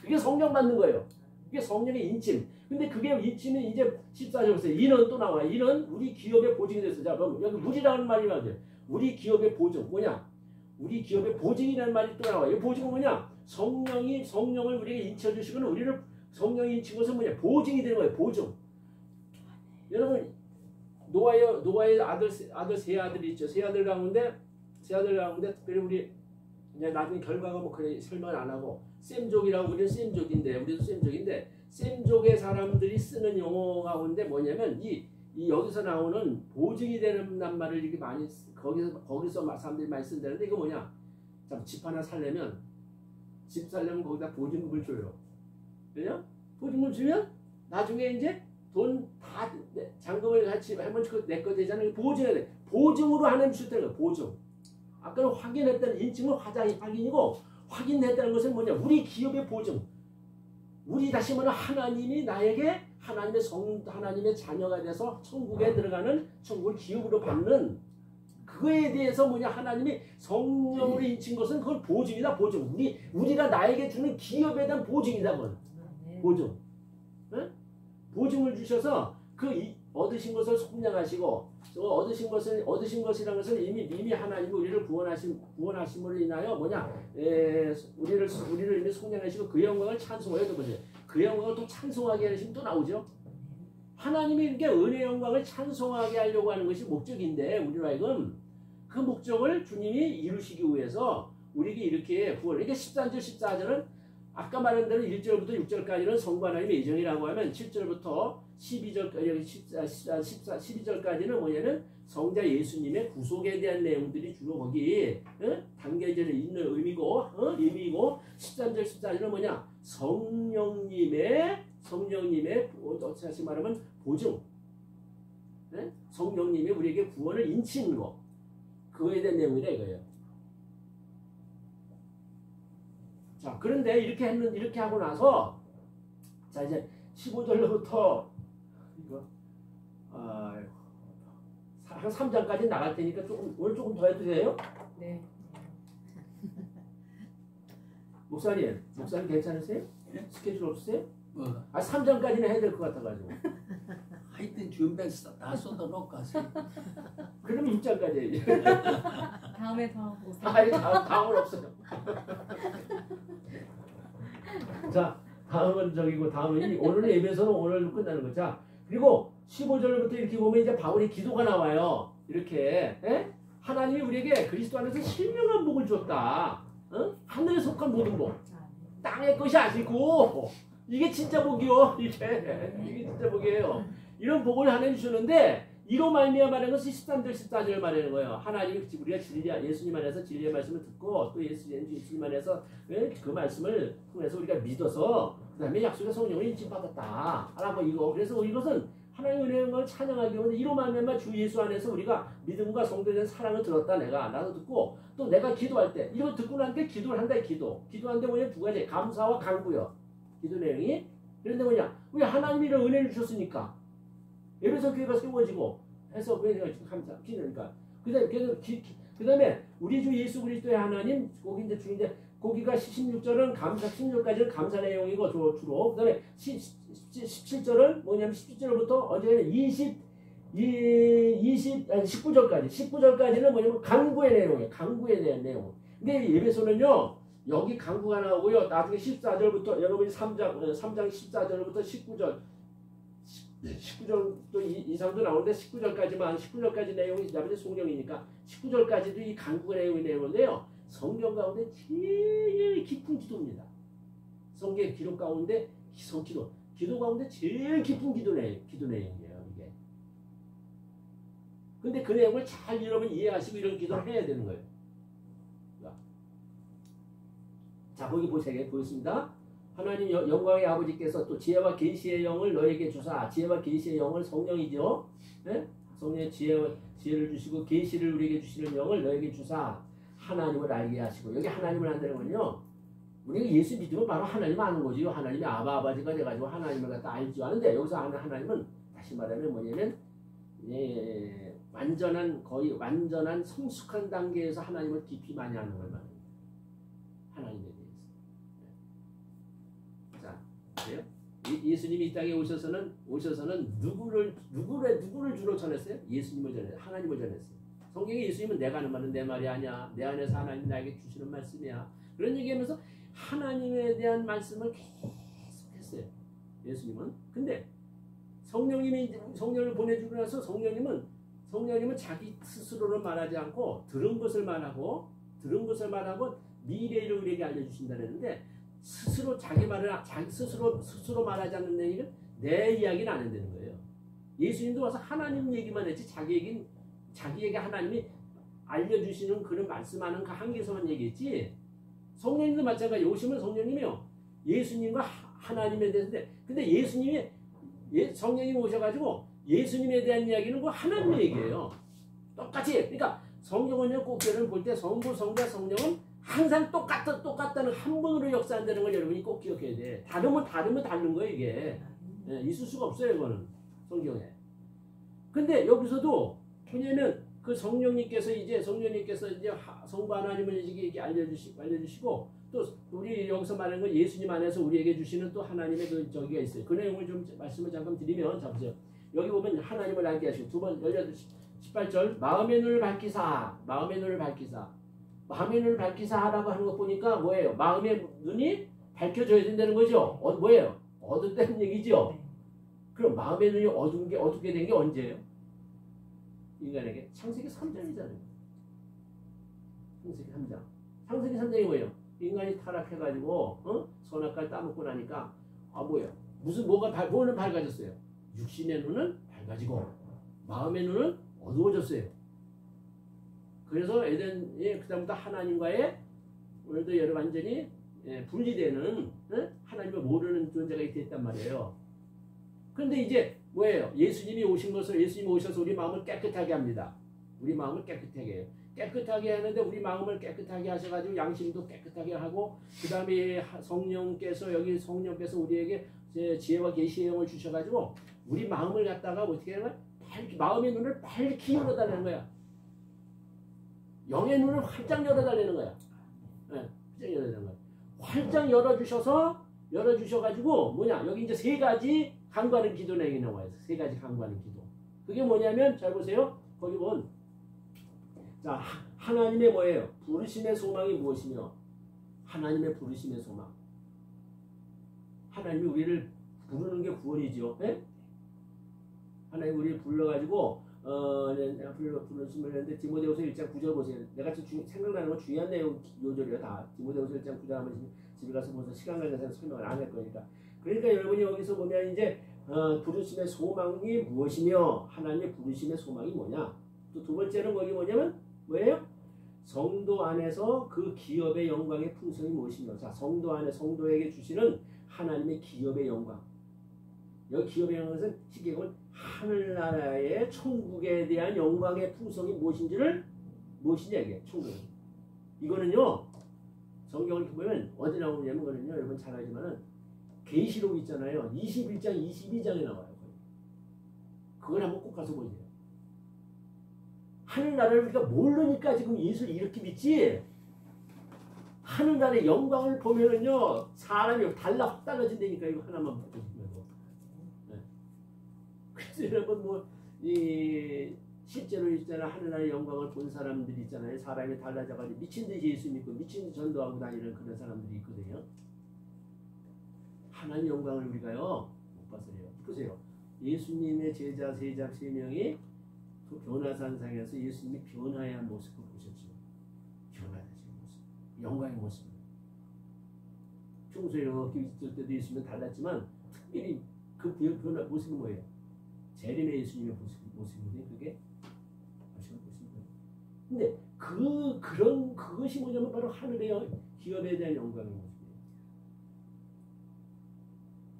A: 그게 성령 받는 거예요. 그게 성령의 인침. 근데 그게 인침은 이제 14절에서 이는 또 나와요. 이는 우리 기업의 보증이 됐어. 자, 그럼 여기 우리라는 말이 나오죠. 우리 기업의 보증 뭐냐? 우리 기업의 보증이라는 말이 또 나와요. 이 보증은 뭐냐? 성령을 우리에게 인쳐주시고는 우리를 성령이 인친 것은 뭐냐? 보증이 되는 거예요. 보증. 여러분 노아의 아들 세 아들이 있죠. 세 아들 가운데 특별히 우리 이제 나중에 결과가 뭐 그래 설명을 안 하고 셈족이라고 우리도 셈족인데 셈족의 사람들이 쓰는 용어 가운데 뭐냐면 이 여기서 나오는 보증이 되는 말을 이렇게 많이 거기서 사람들이 많이 쓴다는데 이거 뭐냐? 참 집 하나 살려면 거기다 보증금을 줘요. 그죠? 보증금 주면 나중에 이제 돈 다 잔금을 같이 하면 내 거 되잖아요. 보증해야 돼. 보증으로 하는 주택을 보증. 아까는 확인했다는 인증은 확인이고 확인했다는 것은 뭐냐? 우리 기업의 보증. 우리 다시 말하면 하나님이 나에게 하나님의 자녀가 돼서 천국에 들어가는 천국을 기업으로 받는 그거에 대해서 뭐냐? 하나님이 성령으로 인친 것은 그건 보증이다. 보증. 우리가 나에게 주는 기업에 대한 보증이다. 그건. 보증. 네? 보증을 주셔서 얻으신 것을 속량하시고 얻으신 것이라는 것은 이미 하나님이 우리를 구원하심으로 인하여 뭐냐? 우리를 이미 속량하시고 그 영광을 찬송하여 보세요. 그 영광을 또 찬송하게 하시면 또 나오죠. 하나님이 이렇게 은혜의 영광을 찬송하게 하려고 하는 것이 목적인데 우리로 하여금 그 목적을 주님이 이루시기 위해서 우리에게 이렇게 구원을. 그러니까 13절 14절은 아까 말한 대로 1절부터 6절까지는 성부 하나님의 예정이라고 하면 7절부터 12절까지는 뭐냐면 성자 예수님의 구속에 대한 내용들이 주로 거기 담겨져 있는 의미고 13절 14절은 뭐냐? 성령님의 성령님의 다시 말하면 보증. 네? 성령님이 우리에게 구원을 인치는 거. 그거에 대한 내용이다 이거예요. 자, 그런데 이렇게 하고 나서 자, 이제 15절로부터 이거 한 3장까지 나갈 테니까 오늘 조금 더 해도 돼요?
B: 네.
A: 목사님 괜찮으세요?
C: 예?
A: 스케줄 없으세요?
C: 뭐
A: 3장까지는 해야 될 것 같아가지고.
C: 하여튼 준비 다 쏟아놓고 가세요.
A: 그럼 6장까지 해야지.
B: 다음에 더 오세요.
A: 아니, 다음은 없어요. 자, 다음은 저기고 다음은 오늘 예배서는 오늘 끝나는 거. 자, 그리고 15절부터 이렇게 보면 이제 바울의 기도가 나와요. 이렇게 하나님이 우리에게 그리스도 안에서 신령한 복을 줬다. 하늘에 속한 모든 복, 땅의 것이 아니고 이게 진짜 복이요. 이게 진짜 복이에요. 이런 복을 하나님 주시는데 이로 말미암아 말하는 것이 13절 14절 말하는 거예요. 하나님이 우리가 예수님 안에서 진리의 말씀을 듣고 또 예수님 안에서 그 말씀을 통해서 우리가 믿어서 그 다음에 약속의 성령을 인치받았다 라고 이거. 그래서 이것은 하나님의 은혜를 찬양하기 위해 이로 말미암아 주 예수 안에서 우리가 믿음과 성도에 대한 사랑을 들었다. 나도 듣고 또 내가 기도할 때 이거 듣고 난 게 기도를 한다. 기도하는데 뭐냐 두 가지 감사와 간구요. 기도 내용이. 그런데 뭐냐 우리 하나님이 이런 은혜를 주셨으니까 에베소 교회가 세워지고 해서 왜 내가 지금 감사 기도니까 그 다음에 우리 주 예수 그리스도의 하나님 거기 이제 주인데 거기가 16절은 감사 16절까지는 감사 내용이고 주로 그 다음에 17절은 뭐냐면 17절부터 어제는 19절까지는 뭐냐면 간구의 내용이에요. 간구에 대한 내용. 근데 예배소는요 여기 간구가 나오고요. 나중에 14절부터 여러분이 3장 14절부터 19절도 이상도 나오는데 19절까지 내용이 나머지 성령이니까 19절까지도 이 간구 내용이 내용인데요. 성경 가운데 제일 깊은 기도입니다. 성경 기록 가운데 기도 가운데 제일 깊은 기도 내용이에요. 이게. 근데 그 내용을 잘 여러분 이해하시고 이런 기도를 해야 되는 거예요. 자, 거기 보겠습니다. 하나님 영광의 아버지께서 또 지혜와 계시의 영을 너에게 주사. 지혜와 계시의 영을 성령이죠. 네? 성령의 지혜를 주시고 계시를 우리에게 주시는 영을 너에게 주사. 하나님을 알게 하시고. 여기 하나님을 안다는 건요. 우리가 예수 믿으면 바로 하나님 아는 거죠. 하나님이 아버지가 돼가지고 하나님을 갖다 알지 않은데 여기서 하는 하나님은 다시 말하면 뭐냐면 거의 완전한 성숙한 단계에서 하나님을 깊이 많이 아는 걸 말합니다. 하나님에 대해서. 그래요? 예수님이 이 땅에 오셔서는 누구를 주로 전했어요? 예수님을 전했어요. 하나님을 전했어요. 성경에 예수님은 내가 하는 말은 내 말이 아니야. 내 안에서 하나님 나에게 주시는 말씀이야. 그런 얘기하면서 하나님에 대한 말씀을 계속 했어요. 예수님은. 근데 성령을 보내주고 나서 성령님은 자기 스스로를 말하지 않고 들은 것을 말하고 미래를 우리에게 알려주신다는 했는데 스스로 스스로 말하지 않는 얘기는 내 이야기는 안 한다는 거예요. 예수님도 와서 하나님 얘기만 했지 자기에게 하나님이 알려주시는 그런 말씀하는 그 한계에서만 얘기했지. 성령님도 마찬가지. 오시면 성령님이요 예수님과 하나님에 대해서인데 근데 성령님이 오셔가지고 예수님에 대한 이야기는 그 하나님 얘기예요. 똑같이. 그러니까 성경은요 꼭 볼 때 성부, 성자, 성령은 항상 똑같다는 한 번으로 역사한다는 걸 여러분이 꼭 기억해야 돼. 다르면 다른 거예요 이게. 있을 수가 없어요 이거는 성경에. 근데 여기서도 뭐냐면 그 성령님께서 이제 성부 하나님을 이게 알려주시고 또 우리 여기서 말하는 건 예수님 안에서 우리에게 주시는 또 하나님의 그 저기가 있어요. 그 내용을 좀 말씀을 잠깐 드리면 자 보세요. 여기 보면 하나님을 알게 하시고 두 번 18절 마음의 눈을 밝히사 하라고 하는 거 보니까 뭐예요? 마음의 눈이 밝혀져야 된다는 거죠. 뭐예요? 어둡다는 얘기죠. 그럼 마음의 눈이 어둡게 된 게 언제예요? 인간에게 창세기 3장이잖아요. 창세기 3장이 뭐예요? 인간이 타락해가지고 선악과를 따먹고 나니까 뭐예요? 뭐는 밝아졌어요? 육신의 눈은 밝아지고 마음의 눈은 어두워졌어요. 그래서 에덴이 그다음부터 하나님과의 오늘도 완전히 분리되는 하나님을 모르는 존재가 됐단 말이에요. 그런데 이제 뭐예요? 예수님이 오셔서 우리 마음을 깨끗하게 합니다. 우리 마음을 깨끗하게 해요. 깨끗하게 하는데 우리 마음을 깨끗하게 하셔가지고 양심도 깨끗하게 하고 그 다음에 성령께서 우리에게 지혜와 계시의 영을 주셔가지고 우리 마음을 갖다가 어떻게 하는 거야? 마음의 눈을 밝히 열어달라는 거야. 영의 눈을 활짝 열어달라는 거야. 네, 활짝 열어달라는 거야. 활짝 열어주셔가지고 뭐냐? 여기 이제 세 가지 간구하는 기도 내용이 나와요. 세 가지 간구하는 기도. 그게 뭐냐면 잘 보세요. 거기 보면 자 하나님의 뭐예요? 부르심의 소망이 무엇이며 하나님의 부르심의 소망. 하나님이 우리를 부르는 게 구원이죠. 네? 하나님 우리를 불러가지고 부르심을 했는데 디모데후서 1장 9절 보세요. 내가 지금 생각나는 건 중요한 내용 요절이에요. 다 디모데후서 1장 9절 하면 집에 가서 보면서 시간 관계상 설명을 안 할 거니까. 그러니까 여러분이 여기서 보면 이제 부르심의 소망이 무엇이며 하나님의 부르심의 소망이 뭐냐. 또 두 번째는 거기 뭐냐면 뭐예요? 성도 안에서 그 기업의 영광의 풍성이 무엇이며. 자 성도 안에 성도에게 주시는 하나님의 기업의 영광. 여기 기업의 영광은 쉽게 보면 하늘나라의 천국에 대한 영광의 풍성이 무엇이냐 이게 천국. 이거는요 성경을 보면 어디 나오냐면 거는요 여러분 잘 알지만은 계시록 있잖아요. 21장 22장에 나와요. 그걸 한번 꼭 가서 보세요. 하늘나라를 우리가 모르니까 지금 예수를 이렇게 믿지. 하늘나라의 영광을 보면은요 사람이 확 달라진다니까. 이거 하나만 보시면. 그래서 여러분 실제로 있잖아 하늘나라의 영광을 본 사람들이 있잖아요. 사람이 달라져가지고 미친듯이 예수 믿고 미친듯이 전도하고 다니는 그런 사람들이 있거든요. 하나님 영광을 우리가요 못 봤어요. 보세요. 예수님의 제자 세작 3명이 그 변화산상에서 예수님이 변화의 한 모습을 보셨죠. 변화되신 모습, 영광의 모습. 평소에 이렇게 있을 때도 있으면 달랐지만 특별히 그 변화 모습은 뭐예요? 재림의 예수님의 모습인데 그게 아시는 모습이에요. 근데 그것이 뭐냐면 바로 하늘의 기업에 대한 영광의 모습이에요.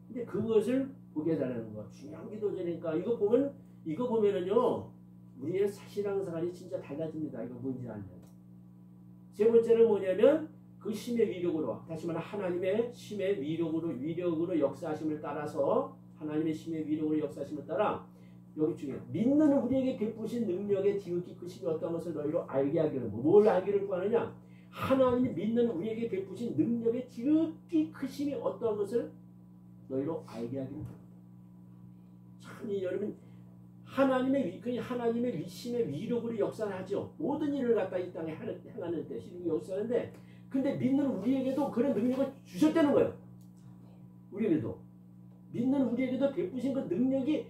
A: 근데 그것을 보게 해달라는 거 중요한 기도제니까 이거 보면은요 우리의 신앙생활이 진짜 달라집니다. 이거 뭔지 알면. 세 번째는 뭐냐면 그 심의 위력으로 다시 말해 하나님의 심의 위력으로 역사하심을 따라서 하나님의 심의 위력으로 역사하심을 따라 여기 중에 믿는 우리에게 베푸신 능력의 지극히 크심이 어떤 것을 너희로 알게 하기를. 뭘 알기를 구하느냐? 하나님이 믿는 우리에게 베푸신 능력의 지극히 크심이 어떤 것을 너희로 알게 하기를. 참 여러분 하나님의 심의 위력으로 역사를 하죠. 모든 일을 갖다 이 땅에 행하는 때 시력이 역사하는데 근데 믿는 우리에게도 그런 능력을 주셨다는 거예요. 우리에게도 믿는 우리에게도 베푸신 그 능력이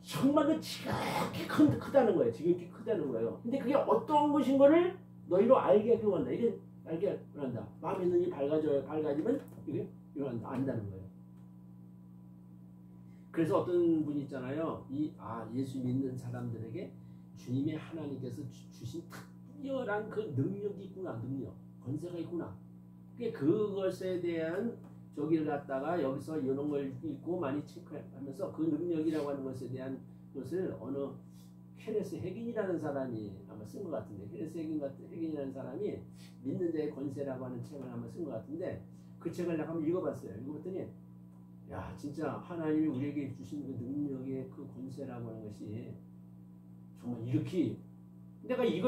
A: 정말 지극히 크다는 거예요. 지극히 크다는 거예요. 근데 그게 어떤 것인 거를 너희로 알게 하기 원한다. 이게 알게 원한다. 마음의 눈이 밝아지면 이게 안다는 거예요. 그래서 어떤 분이 있잖아요. 예수 믿는 사람들에게 주님의 하나님께서 주신 특별한 그 능력이 있구나. 권세가 있구나. 그것에 대한 저기를 갖다가 여기서 이런 걸 읽고 많이 체크하면서 그 능력이라고 하는 것에 대한 것을 어느 케네스 핵인이라는 사람이 아마 쓴 것 같은데 케네스 핵인이라는 사람이 믿는 자의 권세라고 하는 책을 아마 쓴 것 같은데 그 책을 내가 한번 읽어봤어요. 읽어봤더니 야 진짜 하나님이 우리에게 주신 그 능력의 그 권세라고 하는 것이 정말 이렇게 내가 이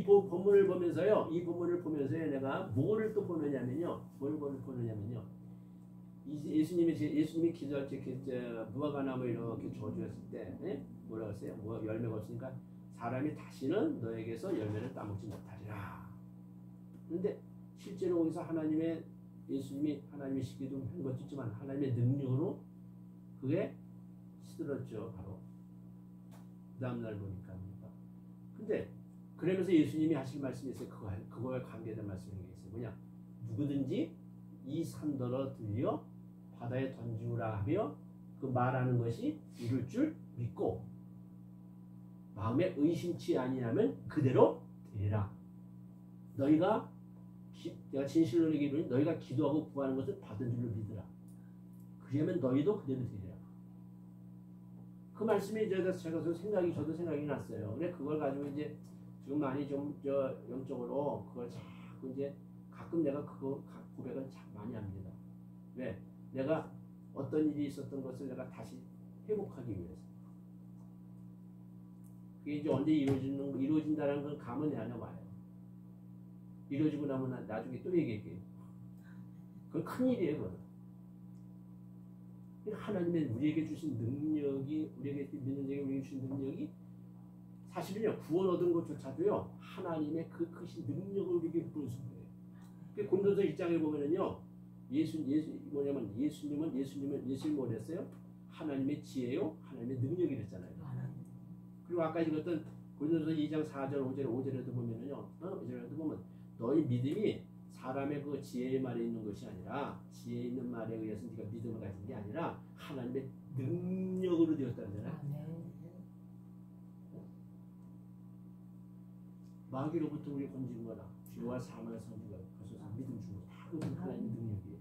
A: 본문을 보면서요. 이 본문을 보면서요. 내가 뭐를 또 보느냐면요. 예수님이 기도할 때 무화과나무 이렇게 저주했을 때 뭐라고 했어요? 열매가 없으니까 사람이 다시는 너에게서 열매를 따먹지 못하리라. 그런데 실제로 거기서 예수님이 하나님의 시기도 한 것도 있지만 하나님의 능력으로 그게 시들었죠. 바로 그 다음날 보니까. 근데 그러면서 예수님이 하실 말씀이 있어요. 그거에 관계된 말씀이 있어요. 뭐냐? 누구든지 이 산더러 들려 바다에 던지우라 하며 그 말하는 것이 이룰 줄 믿고 마음에 의심치 아니하면 그대로 되리라. 너희가 내가 진실로 너에게 이르노니 너희가 기도하고 구하는 것을 받은 줄로 믿으라. 그러면 너희도 그대로 되리라. 그 말씀이 저도 생각이 났어요. 근데 그걸 가지고 이제 지금 많이 좀 영적으로 그걸 자꾸 이제 가끔 내가 그거 고백을 참 많이 합니다. 왜? 내가 어떤 일이 있었던 것을 내가 다시 회복하기 위해서. 그게 이제 언제 이루어진다는 건 감은 내 안에 와요. 이루어지고 나면 나중에 또 얘기할게요. 그건 큰일이에요. 그건. 하나님의 우리에게 주신 능력이, 우리에게 믿는 자에게 우리에게 주신 능력이 사실은요, 구원 얻은 것조차도요, 하나님의 그 크신 능력을 우리에게 보여준 거예요. 그 고린도서 1장에 보면은요, 예수님은 뭐랬어요? 하나님의 지혜요, 하나님의 능력이 됐잖아요. 그리고 아까 읽었던 고린도서 2장 4절, 5절에도 보면은요, 5절에도 보면 너희 믿음이 사람의 그 지혜의 말에 있는 것이 아니라 지혜 있는 말에 의해서 네가 믿음을 가진 게 아니라 하나님의 능력으로 되었다잖아요. 마귀로부터 우리 건진 거라 죄와 사망의 선지가 그래서 믿음 주는 다 그것은 하나님의 능력이에요.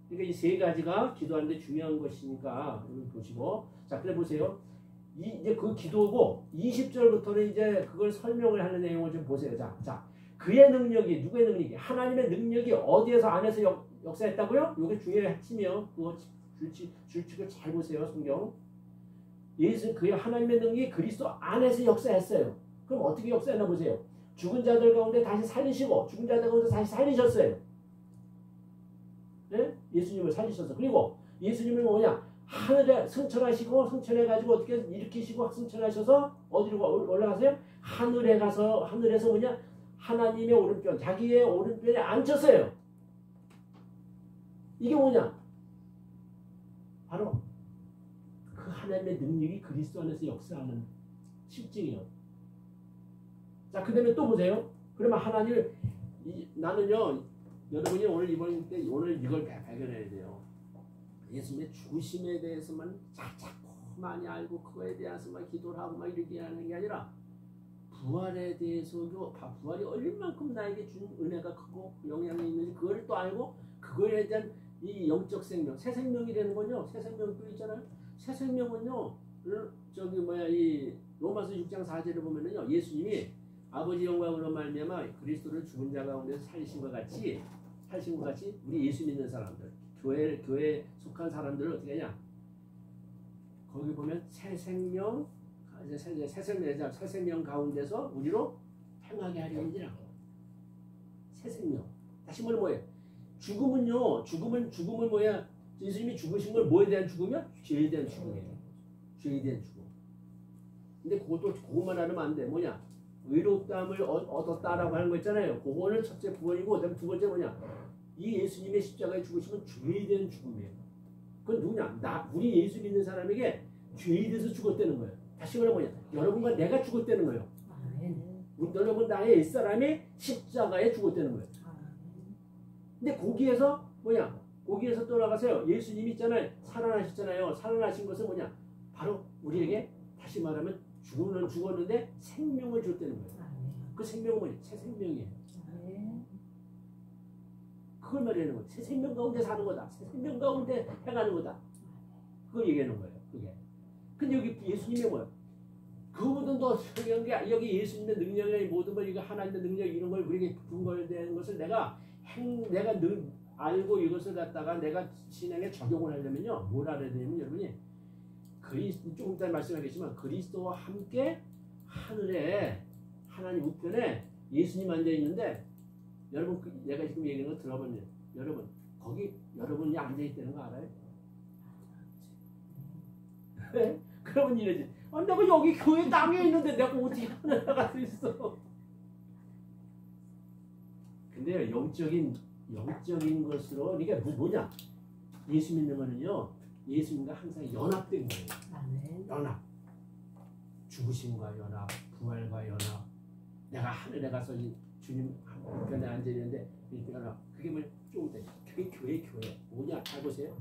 A: 그러니까 이 세 가지가 기도하는데 중요한 것이니까 오늘 보시고 자 그래 보세요. 이제 그 기도고 20절부터는 이제 그걸 설명을 하는 내용을 좀 보세요. 자 그의 능력이 누구의 능력이 하나님의 능력이 어디에서 안에서 역사했다고요? 이게 중요한 핵심이요. 그거 줄칙을 잘 보세요. 성경. 그의 하나님의 능력이 그리스도 안에서 역사했어요. 그럼 어떻게 역사했나 보세요. 죽은 자들 가운데 다시 살리시고 죽은 자들 가운데 다시 살리셨어요. 네? 예수님을 살리셨어. 그리고 예수님을 뭐냐? 하늘에 승천하시고 승천해가지고 어떻게 일으키시고 승천하셔서 어디로 올라가세요? 하늘에서 뭐냐? 하나님의 오른편, 자기의 오른편에 앉혔어요. 이게 뭐냐? 바로 그 하나님의 능력이 그리스도 안에서 역사하는 실증이요. 자, 그 다음에 또 보세요. 그러면 하나님을 나는요, 여러분이 오늘 이걸 발견해야 돼요. 예수님의 죽으심에 대해서만 자꾸 많이 알고 그거에 대해서만 기도를 하고 막 이렇게 하는 게 아니라 부활에 대해서도 부활이 얼마만큼 나에게 준 은혜가 크고 영향이 있는지 그걸 또 알고 그거에 대한 이 영적 생명, 새 생명이라는 건요. 새 생명 또 있잖아요. 새 생명은요. 이 로마서 6장 4절을 보면은요. 예수님이 아버지 영광으로 말미암아 그리스도를 죽은 자 가운데서 살리신 것 같이 우리 예수 믿는 사람들, 교회에 속한 사람들을 어떻게 하냐? 거기 보면 새 생명 가운데서 우리로 행하게 하려니라. 새 생명. 다시 말하면 뭐예요? 죽음은 뭐야? 예수님이 죽으신 걸 뭐에 대한 죽음이야? 죄에 대한 죽음이에요. 죄에 대한 죽음. 근데 그것만 하면 안 돼. 뭐냐? 의롭다함을 얻었다라고 하는 거 있잖아요. 그거는 첫째 구원이고, 그다음 두 번째 뭐냐? 이 예수님의 십자가에 죽으시면 죄에 대한 죽음이에요. 그건 누구냐? 우리 예수 믿는 사람에게 죄에 대해서 죽었다는 거예요. 다시 말하면 뭐냐? 여러분과 내가 죽었다는 거예요. 여러분 나의 옛사람이 십자가에 죽었다는 거예요. 근데 거기에서 뭐냐? 거기에서 또 나가세요. 예수님이 있잖아요. 살아나셨잖아요. 살아나신 것은 뭐냐? 바로 우리에게 다시 말하면 죽으면 죽었는데 생명을 줬다는 거예요. 그 생명은 뭐냐? 새 생명이에요. 그걸 말하는 거예요. 새 생명 가운데 사는 거다. 새 생명 가운데 해가는 거다. 그걸 얘기하는 거예요. 그게. 근데 여기 예수님이 뭐예요? 그보다 더 중요한 게 여기 예수님의 능력이 모든 걸 이거 하나님의 능력 이런 걸 우리에게 분거되는 것을 내가 늘 알고 이것을 갖다가 내가 신앙에 적용을 하려면요. 뭘 알아야 되냐면 여러분이 조금 이따 말씀하겠지만 그리스도와 함께 하늘에 하나님 우편에 예수님 앉아 있는데 여러분 내가 지금 얘기하는 거 들어보면 여러분 거기 여러분이 앉아 있다는 거 알아요? 네? 그러면 이러지. 내가 여기 교회 땅에 있는데 내가 어떻게 하늘에 갈 수 있어? 근데 영적인 것으로 이게 뭐냐? 예수 믿는 거는요. 예수님과 항상 연합된 거예요. 연합. 죽으심과 연합, 부활과 연합. 내가 하늘에 가서 주님 편에 앉아 있는데 이렇게 연합. 그게 뭐 조금 돼. 그게 교회. 뭐냐? 잘 보세요.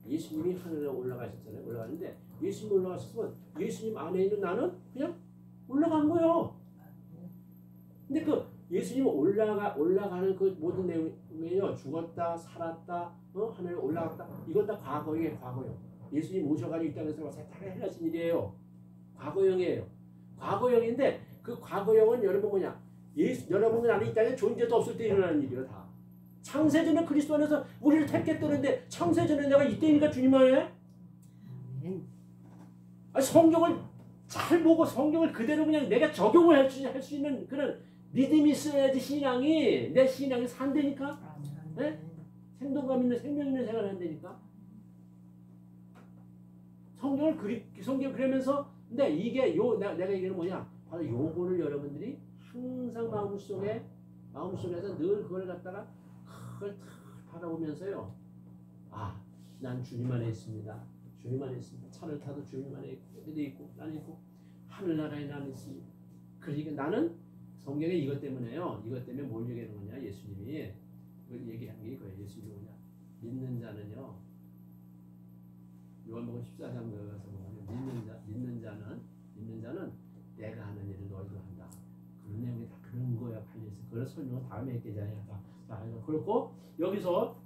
A: 예수님이 하늘에 올라가셨잖아요. 올라가는데 예수님 올라가셨으면 예수님 안에 있는 나는 그냥 올라간 거예요. 근데 예수님 올라가는 그 모든 내용이요. 죽었다, 살았다, 하늘에 올라갔다. 이건 다 과거예요. 예수님 오셔가지고 이 땅에서 와서 다 해하신 일이에요. 과거형이에요. 과거형인데 그 과거형은 여러분 뭐냐? 여러분은 나는 이 땅에 존재도 없을 때 일어나는 일이에요. 다. 창세전에 그리스도 안에서 우리를 택했다는데 창세전에 내가 이때니까 주님 안에 성경을 잘 보고 성경을 그대로 그냥 내가 적용을 할 수 있는 그런 믿음이 있어야지 내 신앙이 산다니까. 네? 생동감 있는 생명 있는 생활을 한다니까. 성경 그러면서 근데 이게 내가 얘기는 뭐냐? 바로 요거를 여러분들이 항상 마음속에서 늘 그걸 갖다가 그걸 바라보면서요. 난 주님 안에 있습니다. 주님 안에 있습니다. 차를 타도 주님 안에 있고 나는 있고 하늘나라에 나는 있습니다. 그러니까 나는 성경에 이것 때문에요. 이것 때문에 뭘 얘기하는 거냐? 예수님이 이걸 얘기한 게 이거예요. 예수님이 뭐냐? 믿는 자는요. 요한복음 14장 가서 보면 믿는 자는 내가 하는 일을 너희도 한다. 그런 내용이 다 그런 거야. 팔려있어. 그런 설명은 다음에 했겠잖아요. 자, 그렇고 여기서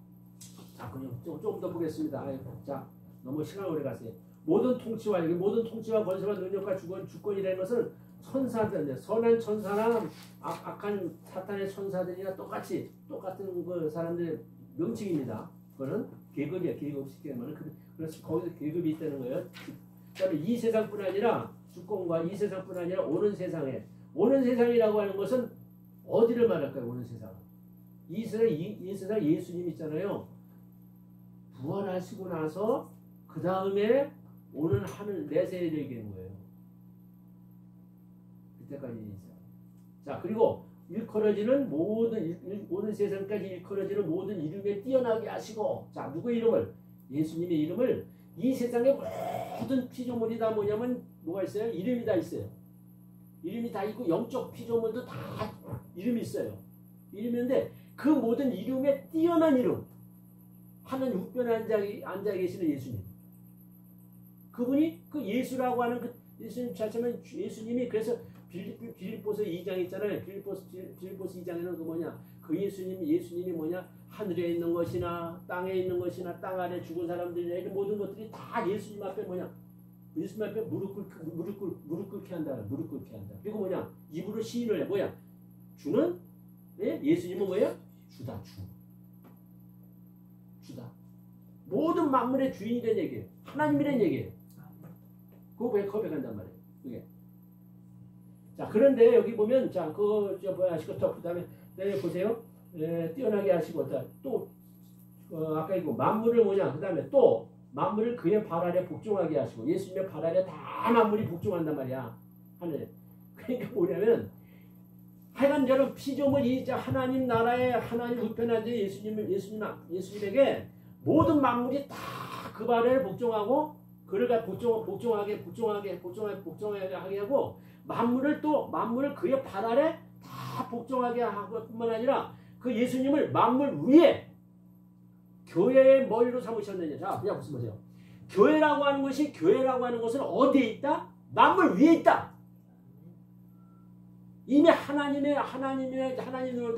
A: 자, 그럼 조금 더 보겠습니다. 자, 너무 시간 오래 갔어요. 모든 통치와 권세와 능력과 주권이라는 것은 천사들, 선한 천사나 악한 사탄의 천사들이나 똑같은 그 사람들의 명칭입니다. 그거는 계급이야. 계급식 때문에 그래서 거기서 계급이 있다는 거예요. 그다음에 이 세상뿐 아니라 주권과 이 세상뿐 아니라 오는 세상이라고 하는 것은 어디를 말할까요? 오는 세상. 이 세상 예수님 있잖아요. 부활하시고 나서 그 다음에 오는 하늘 내세를 얘기하는 거예요. 그때까지 있어요. 자, 그리고 오는 세상까지 일컬어지는 모든 이름에 뛰어나게 하시고, 자, 누구의 이름을? 예수님의 이름을 이 세상의 모든 피조물이 다 뭐냐면 뭐가 있어요? 이름이 다 있어요. 이름이 다 있고 영적 피조물도 다 이름이 있어요. 이름인데 그 모든 이름에 뛰어난 이름. 하나님 우편에 앉아 계시는 예수님. 그분이 그 예수라고 하는 그 예수님 자체는 예수님이 그래서 빌립보서 2장 있잖아요. 빌립보서 2장에는 그 뭐냐? 그 예수님이 뭐냐? 하늘에 있는 것이나 땅에 있는 것이나 땅 안에 죽은 사람들이나 이런 모든 것들이 다 예수님 앞에 뭐냐? 예수님 앞에 무릎 꿇게 한다. 그리고 뭐냐? 입으로 시인을 해. 뭐야? 주는 예수님은 뭐야? 주다. 모든 만물의 주인이 된 얘기예요. 하나님이란 얘기예요. 그거 왜 고백한단 말이에요. 그게. 자, 그런데 여기 보면 자, 그거 하시고 또 그다음에 보세요. 뛰어나게 하시고 또 아까 이거 만물을 뭐냐? 그다음에 또 만물을 그의 발 아래 복종하게 하시고 예수님의 발 아래 다 만물이 복종한단 말이야. 하늘에. 그러니까 뭐냐면 하여간 저런 피조물 이자 하나님 나라에 하나님 우편에 앉은 예수님에게 모든 만물이 다 그 발에 복종하고 그를 복종하게 하고 만물을 그의 발 아래 다 복종하게 하고 뿐만 아니라 그 예수님을 만물 위에 교회의 머리로 삼으셨느냐. 자, 그냥 보세요. 교회라고 하는 것은 어디에 있다? 만물 위에 있다. 이미 하나님의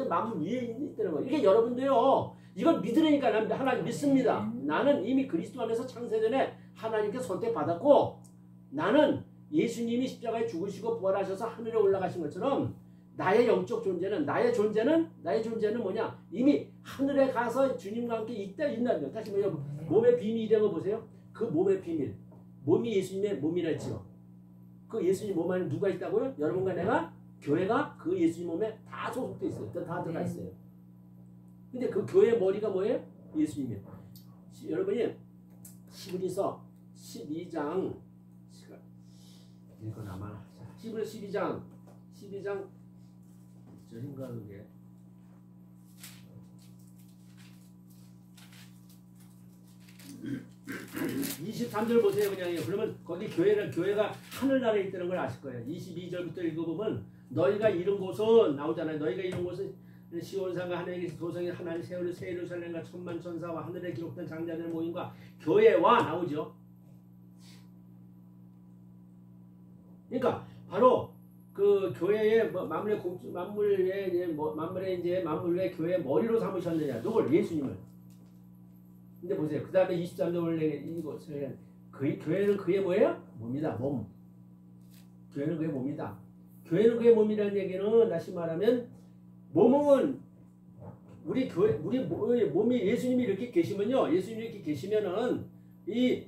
A: 만물 위에 있다는 거예요. 이게 여러분도요. 이걸 믿으려니까 하나님 믿습니다. 나는 이미 그리스도 안에서 창세전에 하나님께 선택받았고 나는 예수님이 십자가에 죽으시고 부활하셔서 하늘에 올라가신 것처럼 나의 영적 존재는 나의 존재는 뭐냐? 이미 하늘에 가서 주님과 함께 있다는 다시 뭐냐? 몸의 비밀이라는 거 보세요. 그 몸의 비밀. 몸이 예수님의 몸이라 했지요. 그 예수님 몸 안에 누가 있다고요? 여러분과 내가 교회가 그 예수님 몸에 다 소속돼 있어요. 다 들어가 있어요. 근데 그 교회의 머리가 뭐예요? 예수님이에요. 여러분이 히브리서 12장 이거 나만 히브리서 12장 저인가 그게 23절 보세요. 그냥 그러면 거기 교회가 하늘나라에 있다는 걸 아실 거예요. 22절부터 읽어보면 너희가 이룬 곳은 나오잖아요. 너희가 이룬 곳은 시온산과 하늘에 계신 도성의 하나님 새 예루살렘과 천만 천사와 하늘에 기록된 장자들의 모임과 교회와 나오죠. 그러니까 바로 그 그 교회의 만물의 공주, 만물의 이제 만물의 이제 만물의 교회의 머리로 삼으셨느냐? 누굴? 예수님을. 근데 보세요. 그 다음에 23절을 이것을 그 교회는 그의 뭐예요? 몸이다. 몸. 교회는 그의 몸이다. 교회는 그의 몸이라는 얘기는 다시 말하면 몸은 우리 교회 우리 몸이 예수님이 이렇게 계시면요. 예수님이 이렇게 계시면은 이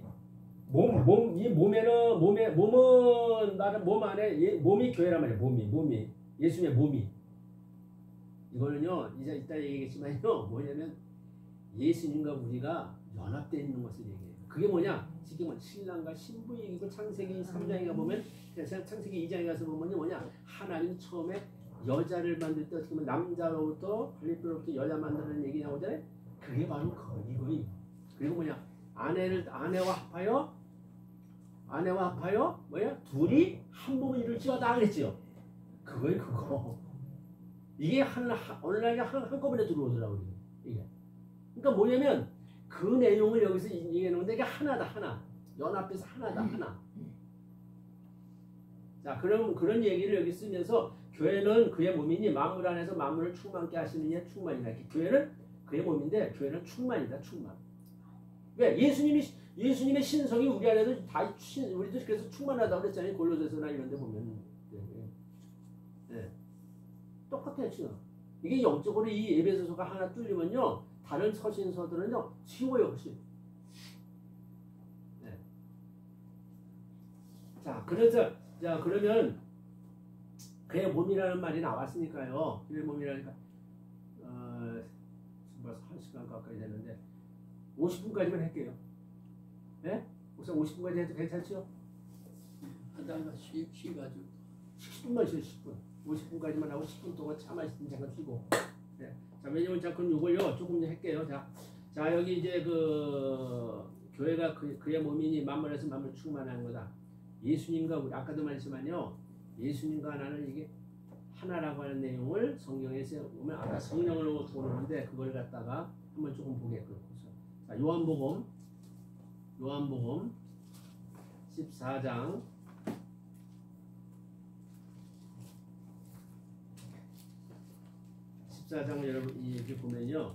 A: 몸에는 몸은 나는 몸 안에 몸이 교회란 말이에요. 몸이 예수님의 몸이 이거는요 이제 이따 얘기했지만요 뭐냐면 예수님과 우리가 연합되어 있는 것을 얘기해요. 그게 뭐냐? 지금 신랑과 신부 얘기고 창세기 3장에 보면 창세기 2장에 가서 보면요 뭐냐? 하나님 처음에 여자를 만들 때 어떻게 보면 남자로부터 갈릴뼈로부터 여자 만드는 얘기 나오잖아요. 그게 바로 이거예요. 그리고 뭐냐? 아내와 합하여 뭐야? 둘이 한 몸을 이룰지어다 그랬지요. 그거예요, 그거. 이게 어느 날에 한꺼번에 들어오더라고요. 이게. 그러니까 뭐냐면 그 내용을 여기서 얘기해 놓는데 이게 하나다, 하나. 연합해서 하나다, 하나. 자, 그런 얘기를 여기 쓰면서 교회는 그의 몸이니 만물 안에서 만물을 충만케 하시느냐 충만이다. 교회는 그의 몸인데 교회는 충만이다, 충만. 왜? 예수님의 신성이 우리 안에도 다 우리도 그래서 충만하다고 그랬잖아요. 골로새서나 이런 데 보면. 네. 똑같아요, 지금. 이게 영적으로 이 에베소서가 하나 뚫리면요. 다른 서신서들은요. 쉬워요, 훨씬. 네. 자, 그러면 그의 몸이라는 말이 나왔으니까요. 그의 몸이라니까 벌써 1시간 가까이 됐는데 50분까지만 할게요. 네? 우선 50분까지 해도 괜찮죠?
C: 하다가 쉬가지고
A: 10분만 쉬어요. 10분. 50분까지만 하고 10분 동안 차 마시면 잠깐 쉬고. 네. 자, 왜냐면 그럼 이걸요 조금 할게요. 자 여기 이제 그 교회가 그의 몸이니 만물에서 만물 충만한 거다. 예수님과 우리 아까도 말했지만요. 예수님과 나는 이게 하나라고 하는 내용을 성경에서 보면 아까 성령으로 보는데 그걸 갖다가 한번 조금 보게끔. 자, 요한복음 14장 14장 여러분 이렇게 보면요.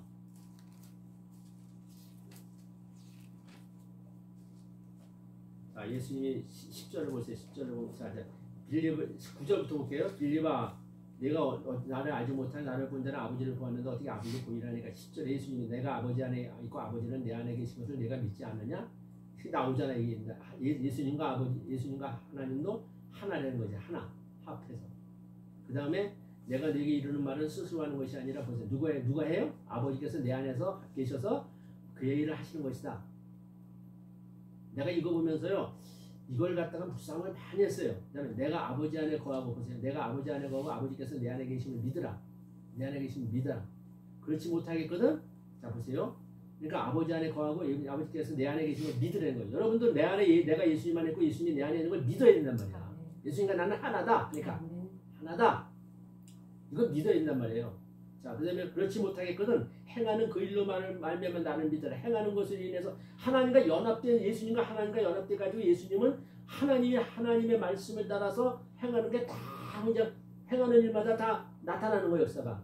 A: 자, 예수님이 10절을 보세요. 10절을 보세요. 빌립을 9절부터 볼게요. 빌립아 내가 나를 알지 못한 나를 본 자는 아버지를 보았는데 어떻게 아버지를 보이라니까. 10절에 예수님이 내가 아버지 안에 있고 아버지는 내 안에 계신 것을 내가 믿지 않느냐? 나오잖아. 이게 예수님과 아버지, 예수님과 하나님도 하나라는 거지. 하나 합해서. 그 다음에 내가 너에게 이르는 말은 스스로 하는 것이 아니라 보세요. 누가 해요? 아버지께서 내 안에서 계셔서 그의 일을 하시는 것이다. 내가 이거 보면서요. 이걸 갖다가 묵상을 많이 했어요. 그다음에 내가 아버지 안에 거하고 보세요. 내가 아버지 안에 거하고 아버지께서 내 안에 계심을 믿으라. 내 안에 계심을 믿어라. 그렇지 못하겠거든. 자 보세요. 그러니까 아버지 안에 거하고 아버지께서 내 안에 계심을 믿으라는 거예요. 여러분들 내 안에 내가 예수님 안에 있고 예수님이 내 안에 있는 걸 믿어야 된단 말이야. 예수님과 나는 하나다. 그러니까 하나다. 이거 믿어야 된단 말이에요. 자, 그다음에 그렇지 못하겠거든. 행하는 그 일로 말미암아 나는 믿어라. 행하는 것을 인해서 하나님과 연합된 예수님과 하나님과 연합돼 가지고 예수님은 하나님의 말씀을 따라서 행하는 게 다 그냥 행하는 일마다 다 나타나는 거예요, 역사가.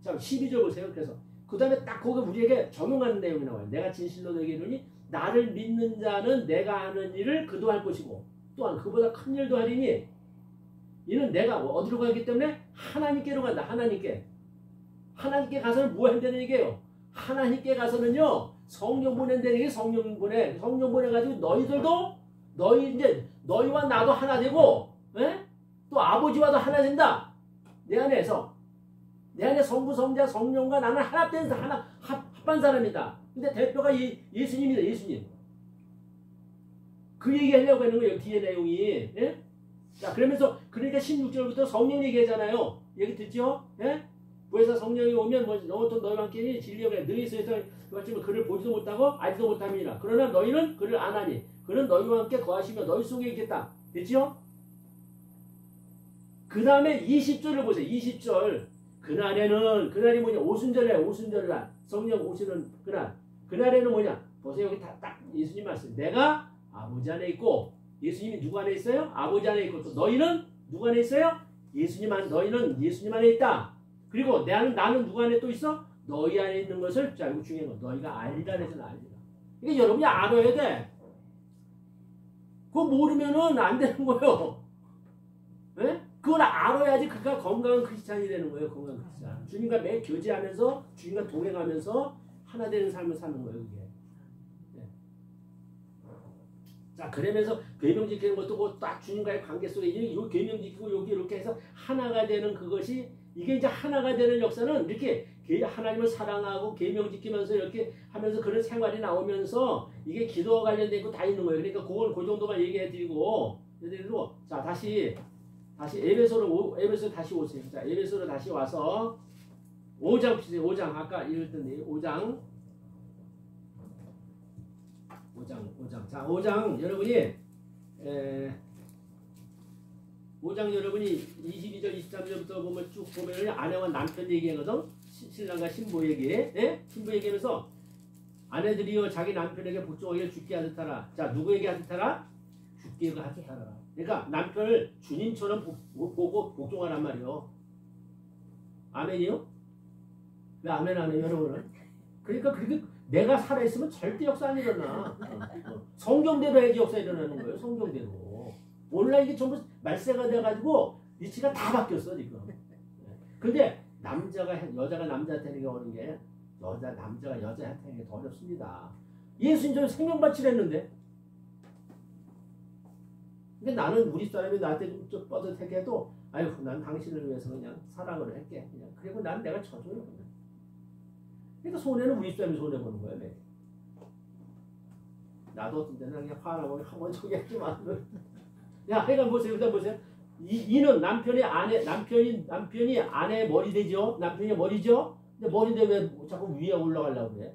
A: 자, 12절 보세요. 그래서 그다음에 딱 거기 우리에게 적용하는 내용이 나와요. 내가 진실로 너에게 이르니 나를 믿는 자는 내가 하는 일을 그도 할 것이고 또한 그보다 큰 일도 하리니 이는 내가 어디로 가기 때문에 하나님께로 간다. 하나님께 가서는 뭐 한다는 얘기예요? 하나님께 가서는요 성령 보낸다는 얘기. 성령 보내가지고 너희들도 너희와 나도 하나 되고 또 아버지와도 하나 된다. 내 안에서 내 안에 성부 성자 성령과 나는 합된 합한 사람이다. 근데 대표가 예수님이다. 예수님. 그 얘기하려고 하는 거예요. 뒤에 내용이. 예? 자, 그러니까 16절부터 성령 얘기하잖아요. 얘기 듣죠? 예? 부에서 성령이 오면 너희와 함께 진리가 너희 있어서 그렇지만 그를 보지도 못하고 알지도 못함이라. 그러나 너희는 그를 아나니 그는 너희와 함께 거하시며 너희 속에 있겠다. 됐죠? 그 다음에 20절을 보세요. 20절. 그날이 뭐냐? 오순절이에요. 오순절날. 성령 오시는 그날. 그날에는 뭐냐? 보세요. 여기 딱 예수님 말씀. 내가 아버지 안에 있고 예수님이 누구 안에 있어요? 아버지 안에 있고 또 너희는 누구 안에 있어요? 예수님 안, 너희는 예수님 안에 있다. 그리고 나는 누구 안에 또 있어? 너희 안에 있는 것을, 자, 이거 중요한 거, 너희가 알리라 그러잖아, 알리라. 그러니까 여러분이 알아야 돼. 그거 모르면은 안 되는 거예요. 네? 그걸 알아야지 그가 건강한 크리스찬이 되는 거예요, 건강한 크리스찬. 주님과 매 교제하면서, 주님과 동행하면서 하나 되는 삶을 사는 거예요, 그게. 네. 자, 그러면서 계명 지키는 것도 뭐 딱 주님과의 관계 속에 이 계명 지키고 여기 이렇게 해서 하나가 되는 그것이, 이게 이제 하나가 되는 역사는 이렇게 하나님을 사랑하고 계명 지키면서 이렇게 하면서 그런 생활이 나오면서 이게 기도와 관련된 거 다 있는 거예요. 그러니까 그걸 그 정도만 얘기해 드리고, 자, 다시 에베소로 다시 오세요. 자, 에베소로 다시 와서 5장 보세요. 5장 아까 읽었던 5장. 자, 5장 여러분이 5장 여러분이 22절 23절부터 보면 쭉 보면 아내와 남편 얘기하거든. 신랑과 신부 얘기. 예? 신부 얘기하면서 아내들이여 자기 남편에게 복종하기를 주께 하듯 하라. 자, 누구에게 하듯 하라? 주께 하듯 하라. 그러니까 남편을 주님처럼 보고 복종하란 말이요. 아멘이요? 왜 아멘 안 해요, 여러분은? 그러니까 그렇게 내가 살아있으면 절대 역사 안 일어나. 성경대로 해야지 역사 일어나는 거예요. 성경대로. 오늘날 이게 전부 말세가 돼가지고 위치가 다 바뀌었어 지금. 근데 여자가 남자한테 오는 게 남자가 여자한테 하는 게 더 어렵습니다. 예수님 좀 생명 바치랬는데. 근데 나는 우리 사람이 나한테 좀 뻗어대게 해도 아유 난 당신을 위해서 그냥 사랑을 할게. 그냥 그리고 난 내가 져줘요 그냥. 그러니까 손해는 우리 사람이 손해보는 거예요. 매. 나도 어떤 때는 그냥 화나면 한번 저기 했지만 야 하여간 보세요. 일단 보세요. 이는 남편이 아내의 머리 되죠. 남편이 머리죠. 근데 머리인데 왜 자꾸 위에 올라가려고 그래?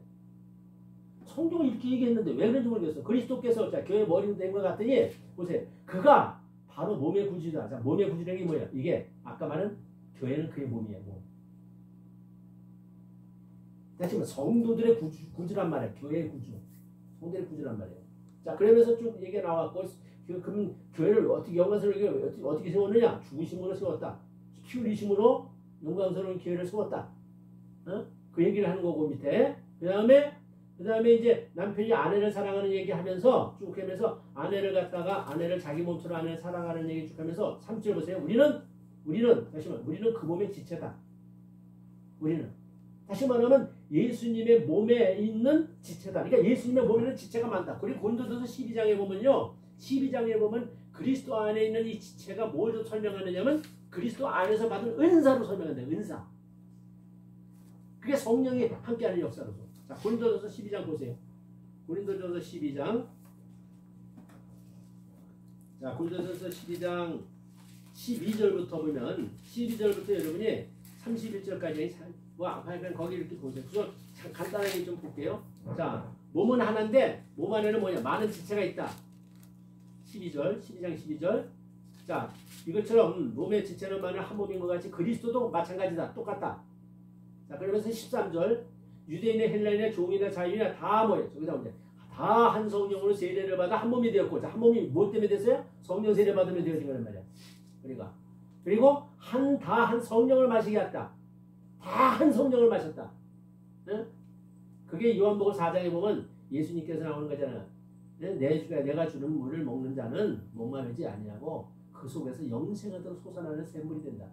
A: 성경은 이렇게 얘기했는데 왜 그런지 모르겠어. 그리스도께서 자 교회 머리 된 것 같더니 보세요. 그가 바로 몸의 구주다. 자, 몸의 구주라는 게 뭐야? 이게 아까 말한 교회는 그의 몸이에요. 몸. 지금 성도들의 구주란 말이에요. 교회의 구주. 성도의 구주란 말이에요. 자, 그러면서 쭉 얘기가 나왔고, 그럼 교회를 어떻게 영광스럽게 어떻게 세웠느냐? 죽으심으로 세웠다. 피 흘리심으로 영광스러운 교회를 세웠다. 그 얘기를 하는 거고 밑에. 그 다음에 이제 남편이 아내를 사랑하는 얘기하면서 쭉 하면서 아내를 자기 몸처럼 아내를 사랑하는 얘기 쭉 하면서 3절 보세요. 우리는 그 몸의 지체다. 다시 말하면 예수님의 몸에 있는 지체다. 그러니까 예수님의 몸에 있는 지체가 많다. 그리고 고린도전서 12장에 보면요. 12장에 보면 그리스도 안에 있는 이 지체가 뭘 설명하느냐면 그리스도 안에서 받은 은사로 설명한다. 은사. 그게 성령이 함께하는 역사로서. 자, 고린도전서 12장 보세요. 고린도전서 12장. 자, 고린도전서 12장 12절부터 보면 12절부터 여러분이 31절까지 하여간 거기 이렇게 보세요. 그래서 간단하게 좀 볼게요. 자, 몸은 하나인데 몸 안에는 뭐냐? 많은 지체가 있다. 12장 12절. 자, 이것처럼 몸의 지체는 많은 한 몸인 것 같이 그리스도도 마찬가지다. 똑같다. 자, 그러면서 13절. 유대인의 헬라인의 종이나 자유나 다 뭐예요? 저기다 보면 다 한 성령으로 세례를 받아 한 몸이 되었고, 자, 한 몸이 뭐 때문에 됐어요? 성령 세례 받으면 되어진 거란 말이야. 그리고 다 한 성령을 마시게 했다. 다 한 성령을 마셨다. 응? 그게 요한복음 4장에 보면 예수님께서 나오는 거잖아. 내가 주는 물을 먹는 자는 목마르지 아니하고 그 속에서 영생하도록 솟아나는 샘물이 된다.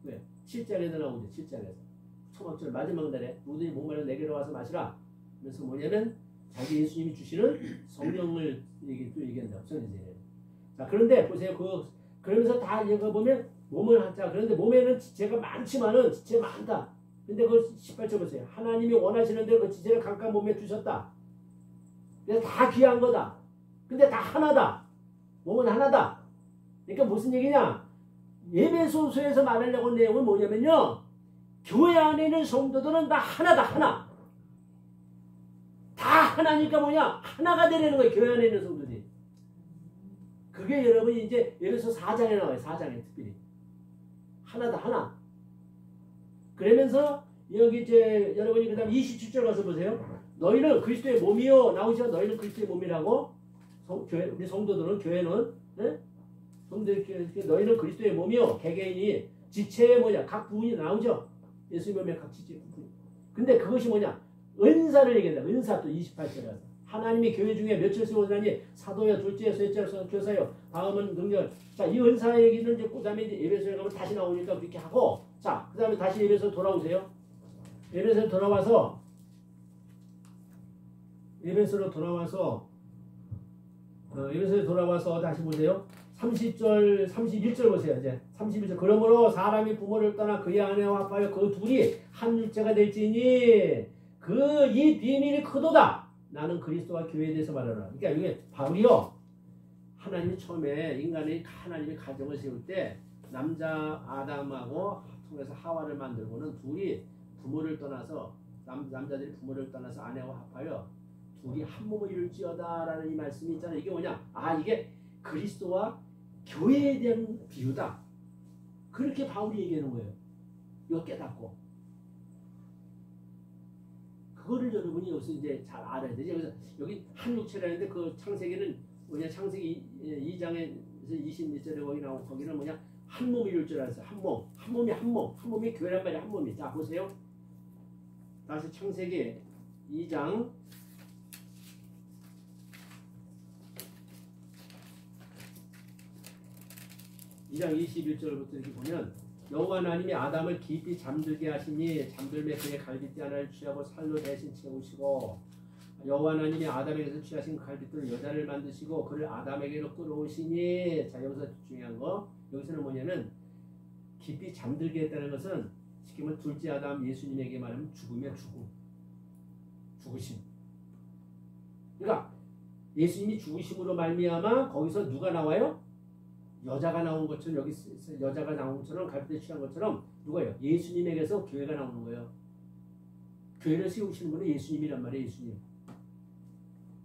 A: 왜? 7장에도 나오죠. 7장에서. 초막절 마지막 날에 누구든지 목마르면 내게로 와서 마시라. 그래서 뭐냐면 자기 예수님이 주시는 성령을 또 얘기한다. 자, 그런데 보세요. 그러면서 다 이거 보면 몸을 자, 그런데 몸에는 지체가 많지만은 지체가 많다. 근데 그 18절 보세요. 하나님이 원하시는 대로 그 지체를 각각 몸에 주셨다. 그래서 다 귀한 거다. 근데 다 하나다. 몸은 하나다. 그러니까 무슨 얘기냐? 에베소서에서 말하려고 한 내용은 뭐냐면요. 교회 안에 있는 성도들은 다 하나다. 하나. 다 하나니까 뭐냐? 하나가 되려는 거예요. 교회 안에 있는 성도들이. 그게 여러분이 이제 에베소 4장에 나와요. 4장에 특별히. 하나다. 하나. 그러면서 여기 이제 여러분이 그 다음 27절 가서 보세요. 너희는 그리스도의 몸이요. 나오지만 너희는 그리스도의 몸이라고. 교회, 우리 성도들은 교회는 네? 성도들께 너희는 그리스도의 몸이요 개개인이 지체의 뭐냐 각 부분이 나오죠. 예수의 몸의 각 지체 부분. 근데 그것이 뭐냐 은사를 얘기한다. 은사 또 28절에 하나님이 교회 중에 며칠 세우나니 사도여 둘째여 셋째여 교사여 다음은 능력. 자, 이 은사 얘기는 이제 그다음에 이제 에베소에 가면 다시 나오니까 그렇게 하고 자, 그다음에 다시 에베소 돌아오세요. 에베소로 돌아와서 다시 보세요. 30절, 31절 보세요. 이제 31절. 그러므로 사람이 부모를 떠나 그의 아내와 합하여 그 둘이 한 육체가 될지니 이 비밀이 크도다. 나는 그리스도와 교회에 대해서 말하라. 그러니까 이게 바울이요. 하나님이 처음에 하나님이 가정을 세울 때 남자 아담하고 통해서 하와를 만들고는 둘이 부모를 떠나서 남자들이 부모를 떠나서 아내와 합하여 둘이 한 몸을 이룰지어다라는 이 말씀이 있잖아요. 이게 뭐냐? 이게 그리스도와 교회에 대한 비유다. 그렇게 바울이 얘기하는 거예요. 이거 깨닫고. 그거를 여러분이 여기서 이제 잘 알아야 되죠. 그래서 여기 한 육체라는데 그 창세기는 뭐냐? 창세기 2장에서 21절에 거기 나온 거기는 뭐냐? 한 몸이 이룰 줄 알았어요. 한 몸. 한 몸이 교회란 말이야. 한 몸이. 자, 보세요. 다시 창세기 2장 21절부터 이렇게 보면 여호와 하나님이 아담을 깊이 잠들게 하시니 잠들매 그의 갈빗대 하나를 취하고 살로 대신 채우시고 여호와 하나님이 아담에게서 취하신 갈빗대로 여자를 만드시고 그를 아담에게로 끌어오시니 자 여기서 중요한 거 여기서는 뭐냐면 깊이 잠들게 했다는 것은 쉽게 말하면 둘째 아담 예수님에게 말하면 죽으면 죽으심. 그러니까 예수님이 죽으심으로 말미암아 거기서 누가 나와요? 여자가 나온 것처럼 여기 여자가 나온 것처럼 갈빗대 취한 것처럼 누가요? 예수님에게서 교회가 나오는 거예요. 교회를 세우시는 분은 예수님이란 말이에요. 예수님.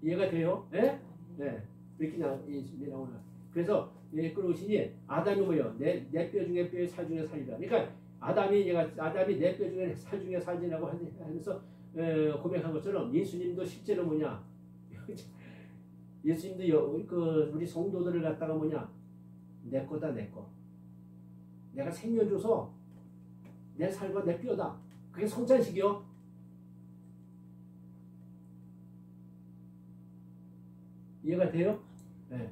A: 이해가 돼요? 네? 네. 이렇게 예수님이 나오나. 그래서 끌어오시니 아담이 뭐예요? 내 뼈 중에 뼈의 살 중에 살이다. 그러니까 아담이 내 뼈 중에 살 중에 살이라고 하면서 고백한 것처럼 예수님도 실제로 뭐냐? 예수님도 우리 성도들을 갖다가 뭐냐? 내 거다 내 거. 내가 생명 줘서 내 살과 내 뼈다. 그게 성찬식이요. 이해가 돼요? 네.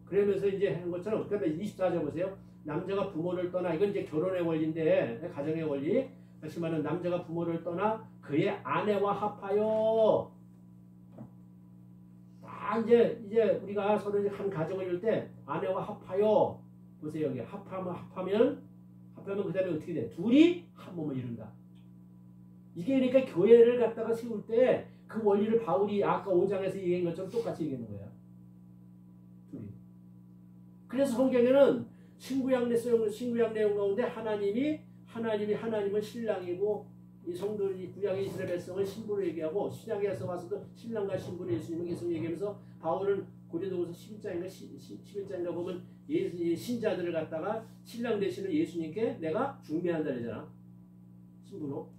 A: 그러면서 이제 하는 것처럼 그다음에 24절 보세요. 남자가 부모를 떠나 이건 이제 결혼의 원리인데 가정의 원리. 그렇지만은 남자가 부모를 떠나 그의 아내와 합하여 이제 우리가 서로 한 가정을 이룰 때 아내와 합하여 보세요. 여기 합하면 그 다음에 어떻게 돼? 둘이 한 몸을 이룬다. 이게 그러니까 교회를 갖다가 세울 때 그 원리를 바울이 아까 5장에서 얘기한 것처럼 똑같이 얘기하는 거야. 둘이. 그래서 성경에는 신구약 내용 가운데 하나님은 신랑이고 이 성도들이 구약의 이스라엘 백성은 신부로 얘기하고 신약에서 와서도 신랑과 신부로 예수님을 계속 얘기하면서 바울은 고린도후서 11장인가 보면 신자들을 갖다가 신랑 되시는 예수님께 내가 중매한다 그러잖아. 신부로.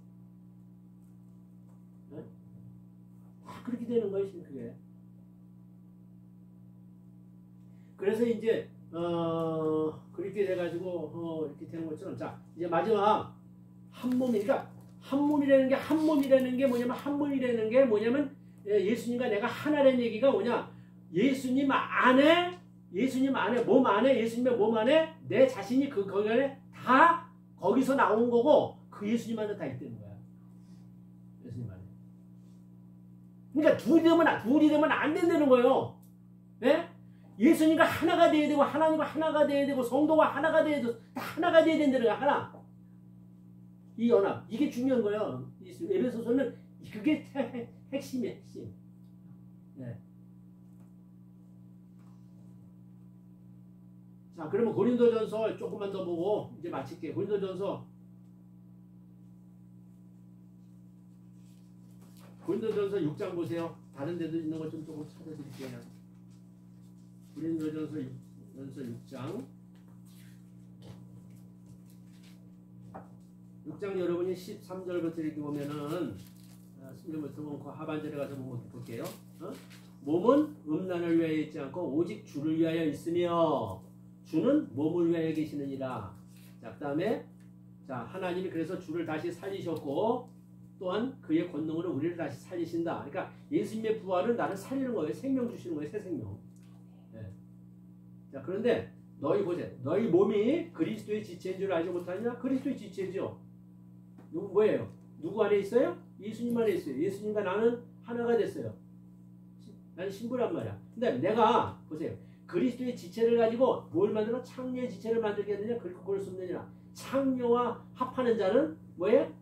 A: 네? 다 그렇게 되는 거예요. 그게. 그래서 이제 그렇게 돼가지고 이렇게 되는 것처럼 자 이제 마지막 한 몸이니까 한 몸이라는 게 뭐냐면 예수님과 내가 하나라는 얘기가 뭐냐? 예수님의 몸 안에 예수님의 몸 안에 내 자신이 거기 안에 다 거기서 나온 거고 그 예수님 안에 다 있다는 거야. 예수님 안에. 그러니까 둘이 되면 안 된다는 거예요. 네? 예수님과 하나가 돼야 되고 하나님과 하나가 돼야 되고 성도가 하나가 돼야 되고 다 하나가 돼야 된다는 거야. 하나. 이 연합 이게 중요한 거예요. 에베소서는 그게 핵심이에요. 핵심. 네. 자 그러면 고린도전서 조금만 더 보고 이제 마칠게요. 고린도전서 6장 보세요. 다른 데도 있는 것 좀 조금 찾아드릴게요. 고린도전서 6장 6장 여러분이 13절부터 이렇게 보면은 10절부터 보면 그 하반절에 가서 볼게요. 몸은 음란을 위하여 있지 않고 오직 주를 위하여 있으며 주는 몸을 위하여 계시느니라. 자, 그 다음에 자, 하나님이 그래서 주를 다시 살리셨고 또한 그의 권능으로 우리를 다시 살리신다. 그러니까 예수님의 부활은 나를 살리는 거예요. 생명 주시는 거예요. 새 생명. 네. 자, 그런데 너희 보세요. 너희 몸이 그리스도의 지체인 줄 알지 못하느냐? 그리스도의 지체죠. 누구 뭐예요? 누구 안에 있어요? 예수님 안에 있어요. 예수님과 나는 하나가 됐어요. 나는 신부란 말이야. 근데 내가 보세요. 그리스도의 지체를 가지고 뭘 만들어? 창녀의 지체를 만들겠느냐? 그럴 수 없느냐? 창녀와 합하는 자는 뭐예요?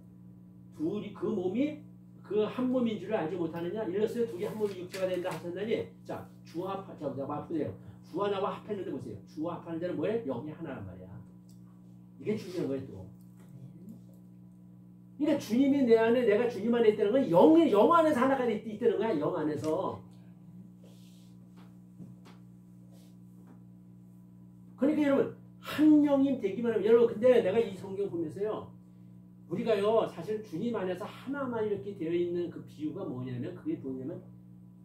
A: 둘이 그 몸이 그 한 몸인 줄을 알지 못하느냐? 이랬어요. 둘이 한 몸이 육체가 된다 하셨나니? 자, 주와 합, 자, 보세요. 주와 나와 합했는데 보세요. 주와 합하는 자는 뭐예요? 영이 하나란 말이야. 이게 중요한 거예요, 또. 그러니까 주님이 내 안에, 내가 주님 안에 있다는 건 영 안에서 하나가 있다는 거야. 영 안에서. 그러니까 여러분, 한 영이 되기만 하면, 여러분, 근데 내가 이 성경 보면서요, 우리가요, 사실 주님 안에서 하나만 이렇게 되어 있는 그 비유가 뭐냐면, 그게 뭐냐면,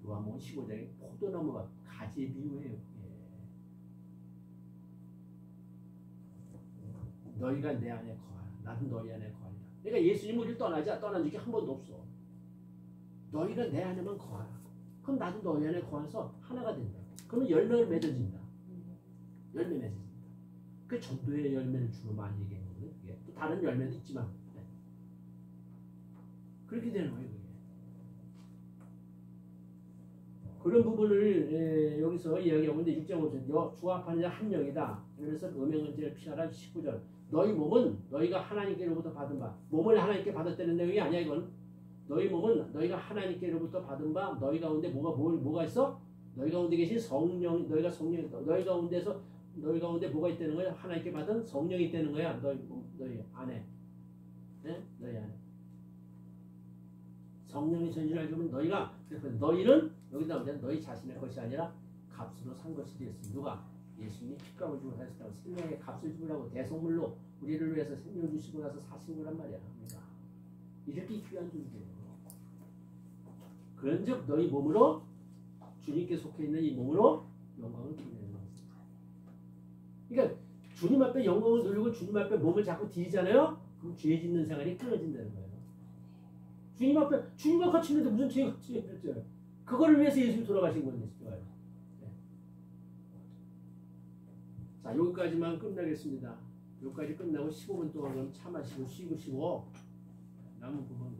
A: 요한복음 15장에 포도나무가 가지의 비유예요. 너희가 내 안에 거하라. 나도 너희 안에 거하리라. 그러니까 예수님은 우리를 떠난 적이 한 번도 없어. 너희가 내 안에만 거하라. 그럼 나도 너희 안에 거해서 하나가 된다. 그러면 열매를 맺어진다. 열매 맺어진다. 그 전도의 열매를 주로 많이 얘기하는 거예요. 또 다른 열매도 있지만. 네. 그렇게 되는 거예요. 그게. 그런 부분을 여기서 이야기하고 있는데 6장 5절 주와 합하는 자 한 영이다. 그래서 음행은지를 피하라. 19절 너희 몸은 너희가 하나님께로부터 받은 바 몸을 하나님께 받았다는 내용이 아니야. 이건 너희 몸은 너희가 하나님께로부터 받은 바 너희 가운데 뭐가 있어? 너희 가운데 계신 성령 너희가 성령 너희 가운데 뭐가 있다는 거야? 하나님께 받은 성령이 있다는 거야. 너희 안에. 네? 너희 안에. 성령이 전지를 알게 하면 너희는 여기다 나오잖아. 너희 자신의 것이 아니라 값으로 산 것이 되었으니 누가? 예수님이 핏값을 주고 사셨다고 생명의 값을 주려고 대속물로 우리를 위해서 생명 주시고 나서 사신 거란 말이야. 그러니까 이렇게 귀한 존재예요. 그런즉 너희 몸으로 주님께 속해 있는 이 몸으로 영광을 드리는 것입니다. 그러니까 주님 앞에 영광을 돌리고 주님 앞에 몸을 자꾸 드리잖아요. 그럼 죄 짓는 생활이 끊어진다는 거예요. 주님과 같이 있는데 무슨 죄가 있어요? 그거를 위해서 예수님이 돌아가신 건데. 네. 자, 여기까지만 끝나겠습니다. 여기까지 끝나고 15분 동안 차 마시고 쉬고 남은 부분